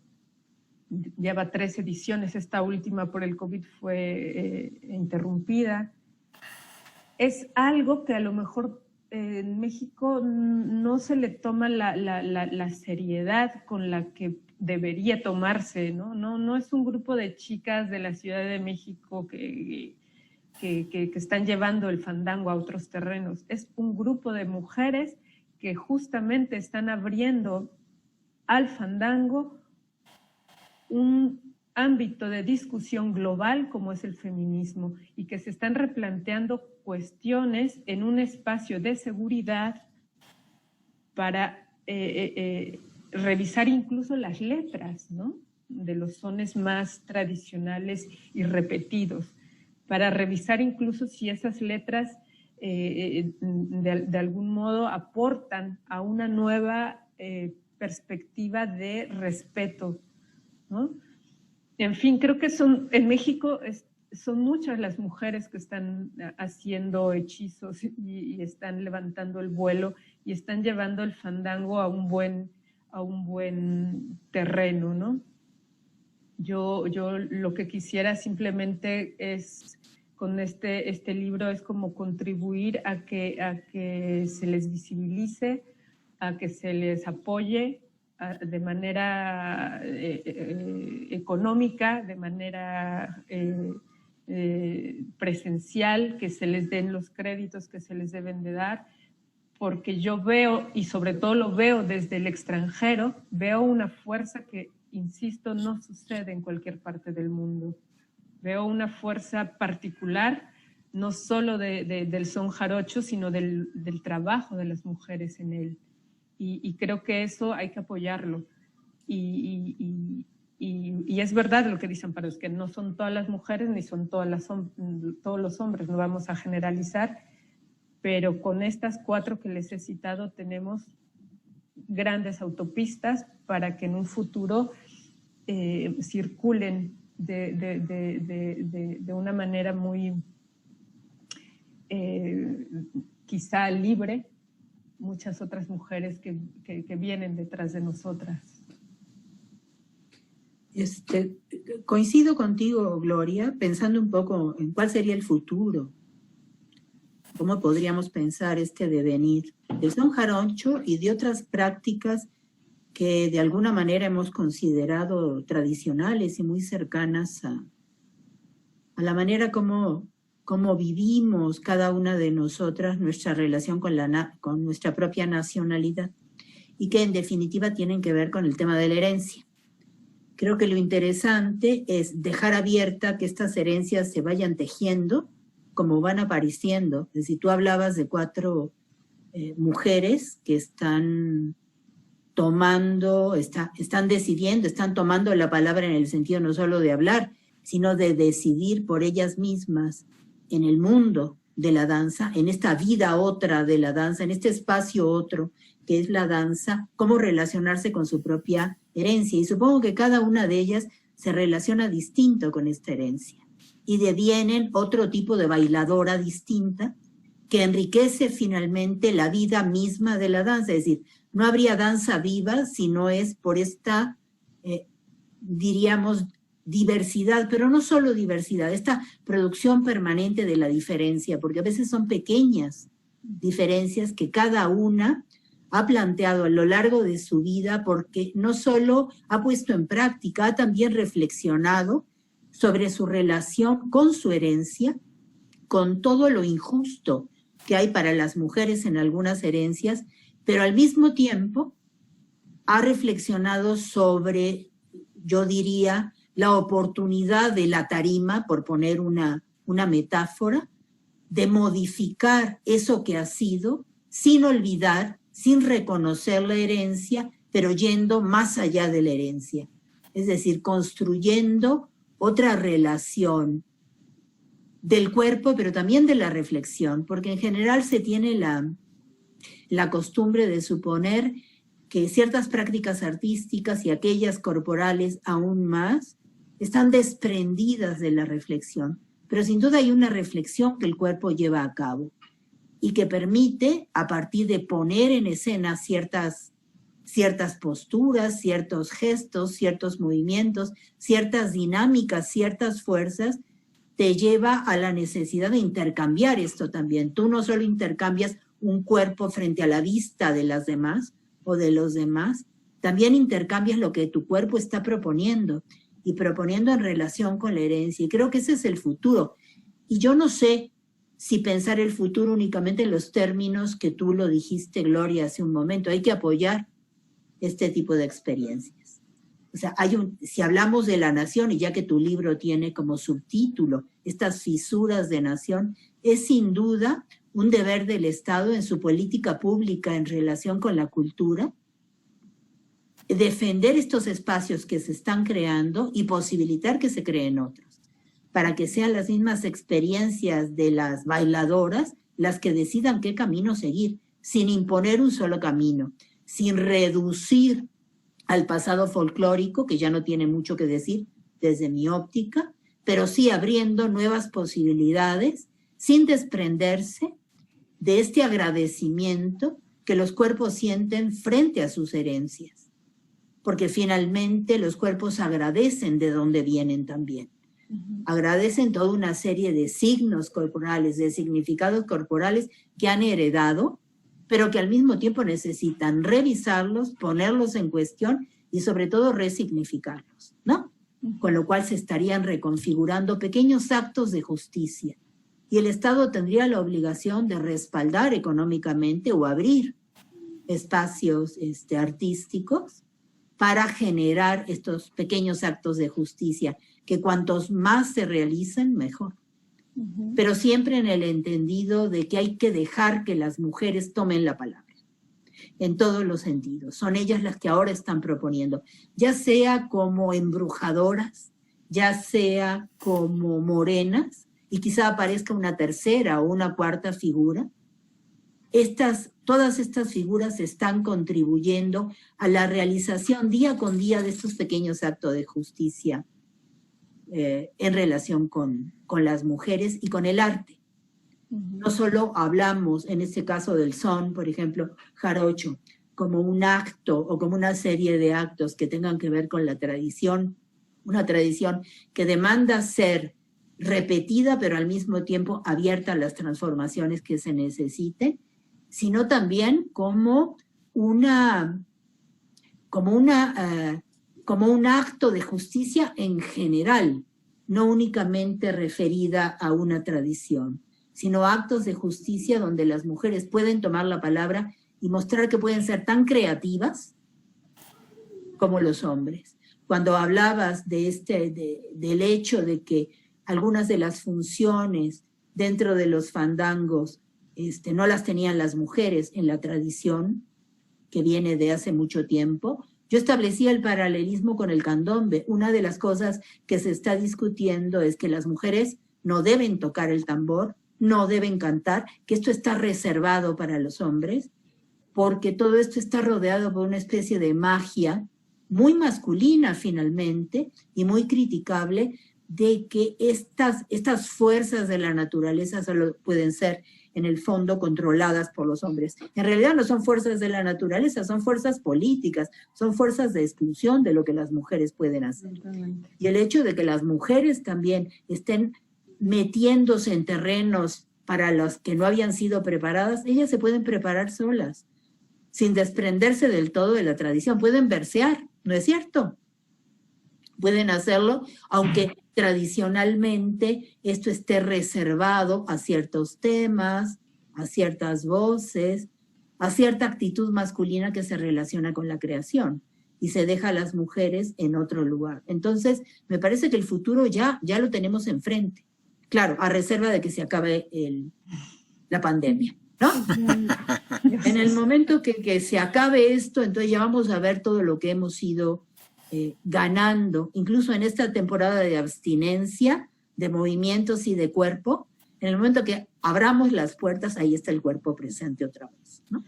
lleva 3 ediciones, esta última por el COVID fue interrumpida. Es algo que a lo mejor en México no se le toma la seriedad con la que debería tomarse, ¿no? No es un grupo de chicas de la Ciudad de México que están llevando el fandango a otros terrenos. Es un grupo de mujeres que justamente están abriendo al fandango un ámbito de discusión global como es el feminismo y que se están replanteando cuestiones en un espacio de seguridad para revisar incluso las letras, ¿no?, de los sones más tradicionales y repetidos, para revisar incluso si esas letras de algún modo aportan a una nueva perspectiva de respeto, ¿no? En fin, creo que en México son muchas las mujeres que están haciendo hechizos y están levantando el vuelo y están llevando el fandango a un buen terreno, ¿no? Yo lo que quisiera simplemente es, con este libro, es como contribuir a que se les visibilice, a que se les apoye de manera económica, de manera presencial, que se les den los créditos que se les deben de dar, porque yo veo, y sobre todo lo veo desde el extranjero, veo una fuerza que, insisto, no sucede en cualquier parte del mundo. Veo una fuerza particular, no solo del son jarocho, sino del trabajo de las mujeres en él. Y creo que eso hay que apoyarlo. Y es verdad lo que dicen, pero es que no son todas las mujeres ni son todos los hombres, no vamos a generalizar, pero con estas 4 que les he citado tenemos grandes autopistas para que en un futuro circulen de una manera muy quizá libre muchas otras mujeres que vienen detrás de nosotras. Coincido contigo, Gloria, pensando un poco en cuál sería el futuro. ¿Cómo podríamos pensar este devenir del son jarocho y de otras prácticas que de alguna manera hemos considerado tradicionales y muy cercanas a la manera como vivimos cada una de nosotras nuestra relación con nuestra propia nacionalidad, y que en definitiva tienen que ver con el tema de la herencia? Creo que lo interesante es dejar abierta que estas herencias se vayan tejiendo como van apareciendo. Es decir, tú hablabas de 4 mujeres que están tomando, están decidiendo, están tomando la palabra en el sentido no solo de hablar, sino de decidir por ellas mismas en el mundo de la danza, en esta vida otra de la danza, en este espacio otro que es la danza, cómo relacionarse con su propia herencia. Y supongo que cada una de ellas se relaciona distinto con esta herencia. Y devienen otro tipo de bailadora distinta que enriquece finalmente la vida misma de la danza. Es decir, no habría danza viva si no es por esta, diríamos, diversidad, pero no solo diversidad, esta producción permanente de la diferencia, porque a veces son pequeñas diferencias que cada una ha planteado a lo largo de su vida, porque no solo ha puesto en práctica, ha también reflexionado sobre su relación con su herencia, con todo lo injusto que hay para las mujeres en algunas herencias, pero al mismo tiempo ha reflexionado sobre, yo diría, la oportunidad de la tarima, por poner una metáfora, de modificar eso que ha sido, sin olvidar, sin reconocer la herencia, pero yendo más allá de la herencia. Es decir, construyendo otra relación del cuerpo, pero también de la reflexión, porque en general se tiene la costumbre de suponer que ciertas prácticas artísticas y aquellas corporales aún más están desprendidas de la reflexión, pero sin duda hay una reflexión que el cuerpo lleva a cabo y que permite, a partir de poner en escena ciertas posturas, ciertos gestos, ciertos movimientos, ciertas dinámicas, ciertas fuerzas, te lleva a la necesidad de intercambiar esto también. Tú no solo intercambias un cuerpo frente a la vista de las demás o de los demás, también intercambias lo que tu cuerpo está proponiendo y proponiendo en relación con la herencia. Y creo que ese es el futuro. Y yo no sé si pensar el futuro únicamente en los términos que tú lo dijiste, Gloria, hace un momento. Hay que apoyar este tipo de experiencias. O sea, si hablamos de la nación, y ya que tu libro tiene como subtítulo estas fisuras de nación, es sin duda un deber del Estado en su política pública en relación con la cultura, defender estos espacios que se están creando y posibilitar que se creen otros, para que sean las mismas experiencias de las bailadoras las que decidan qué camino seguir, sin imponer un solo camino, sin reducir al pasado folclórico, que ya no tiene mucho que decir desde mi óptica, pero sí abriendo nuevas posibilidades, sin desprenderse de este agradecimiento que los cuerpos sienten frente a sus herencias, porque finalmente los cuerpos agradecen de dónde vienen también. Agradecen toda una serie de signos corporales, de significados corporales que han heredado, pero que al mismo tiempo necesitan revisarlos, ponerlos en cuestión y sobre todo resignificarlos, ¿no? Con lo cual se estarían reconfigurando pequeños actos de justicia. Y el Estado tendría la obligación de respaldar económicamente o abrir espacios artísticos para generar estos pequeños actos de justicia, que cuantos más se realicen, mejor. Pero siempre en el entendido de que hay que dejar que las mujeres tomen la palabra, en todos los sentidos. Son ellas las que ahora están proponiendo, ya sea como embrujadoras, ya sea como morenas, y quizá aparezca una tercera o una cuarta figura. Todas estas figuras están contribuyendo a la realización día con día de estos pequeños actos de justicia en relación con las mujeres y con el arte. No solo hablamos, en este caso del son, por ejemplo, jarocho, como un acto o como una serie de actos que tengan que ver con la tradición, una tradición que demanda ser repetida, pero al mismo tiempo abierta a las transformaciones que se necesiten, sino también como un acto de justicia en general, no únicamente referida a una tradición, sino actos de justicia donde las mujeres pueden tomar la palabra y mostrar que pueden ser tan creativas como los hombres. Cuando hablabas del hecho de que algunas de las funciones dentro de los fandangos no las tenían las mujeres en la tradición, que viene de hace mucho tiempo, yo establecía el paralelismo con el candombe. Una de las cosas que se está discutiendo es que las mujeres no deben tocar el tambor, no deben cantar, que esto está reservado para los hombres, porque todo esto está rodeado por una especie de magia muy masculina finalmente y muy criticable, de que estas fuerzas de la naturaleza solo pueden ser en el fondo controladas por los hombres. En realidad no son fuerzas de la naturaleza, son fuerzas políticas, son fuerzas de exclusión de lo que las mujeres pueden hacer. Y el hecho de que las mujeres también estén metiéndose en terrenos para los que no habían sido preparadas, ellas se pueden preparar solas, sin desprenderse del todo de la tradición. Pueden versear, ¿no es cierto? Pueden hacerlo, aunque tradicionalmente esto esté reservado a ciertos temas, a ciertas voces, a cierta actitud masculina que se relaciona con la creación y se deja a las mujeres en otro lugar. Entonces, me parece que el futuro ya lo tenemos enfrente. Claro, a reserva de que se acabe la pandemia, ¿no? En el momento que se acabe esto, entonces ya vamos a ver todo lo que hemos ido ganando, incluso en esta temporada de abstinencia, de movimientos y de cuerpo. En el momento que abramos las puertas, ahí está el cuerpo presente otra vez, ¿no?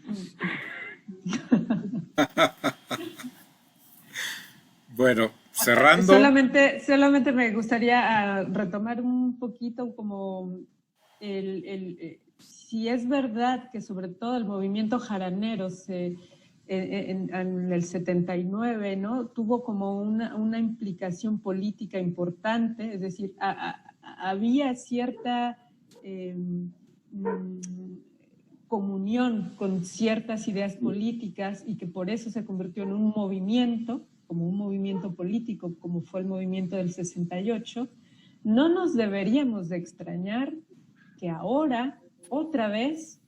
Bueno, cerrando. Solamente me gustaría retomar un poquito como si es verdad que sobre todo el movimiento jaranero en el 79, ¿no? Tuvo como una implicación política importante, es decir, había cierta comunión con ciertas ideas políticas y que por eso se convirtió en un movimiento, como un movimiento político, como fue el movimiento del 68, no nos deberíamos de extrañar que ahora, otra vez,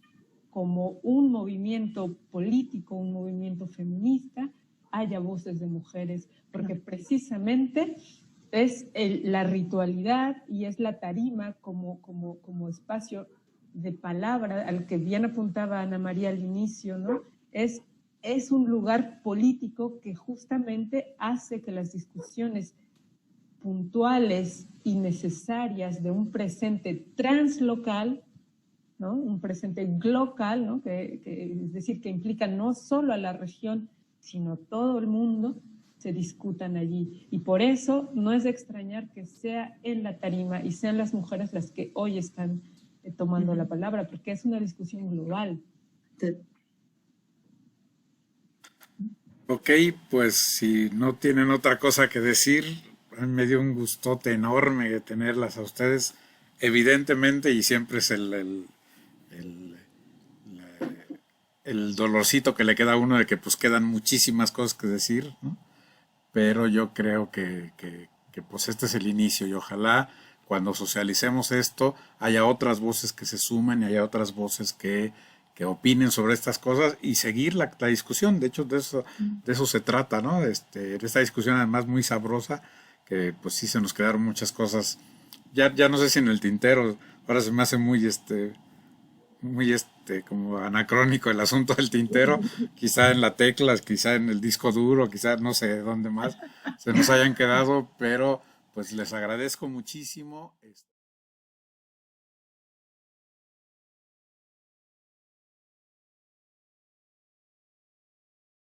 como un movimiento político, un movimiento feminista, haya voces de mujeres, porque precisamente es la ritualidad y es la tarima como espacio de palabra, al que bien apuntaba Ana María al inicio, ¿no? Es un lugar político que justamente hace que las discusiones puntuales y necesarias de un presente translocal, ¿no? Un presente glocal, ¿no? Es decir, que implica no solo a la región, sino todo el mundo, se discutan allí. Y por eso no es de extrañar que sea en la tarima y sean las mujeres las que hoy están tomando la palabra, porque es una discusión global. Ok, pues si no tienen otra cosa que decir, a mí me dio un gustote enorme tenerlas a ustedes, evidentemente, y siempre es el dolorcito que le queda a uno de que pues quedan muchísimas cosas que decir, ¿no? Pero yo creo que pues este es el inicio y ojalá cuando socialicemos esto haya otras voces que se sumen y haya otras voces que opinen sobre estas cosas y seguir la discusión. De hecho, de eso se trata, ¿no? De esta discusión además muy sabrosa, que pues sí se nos quedaron muchas cosas, ya no sé si en el tintero, ahora se me hace muy como anacrónico el asunto del tintero, quizá en la tecla, quizá en el disco duro, quizá no sé dónde más se nos hayan quedado, pero pues les agradezco muchísimo.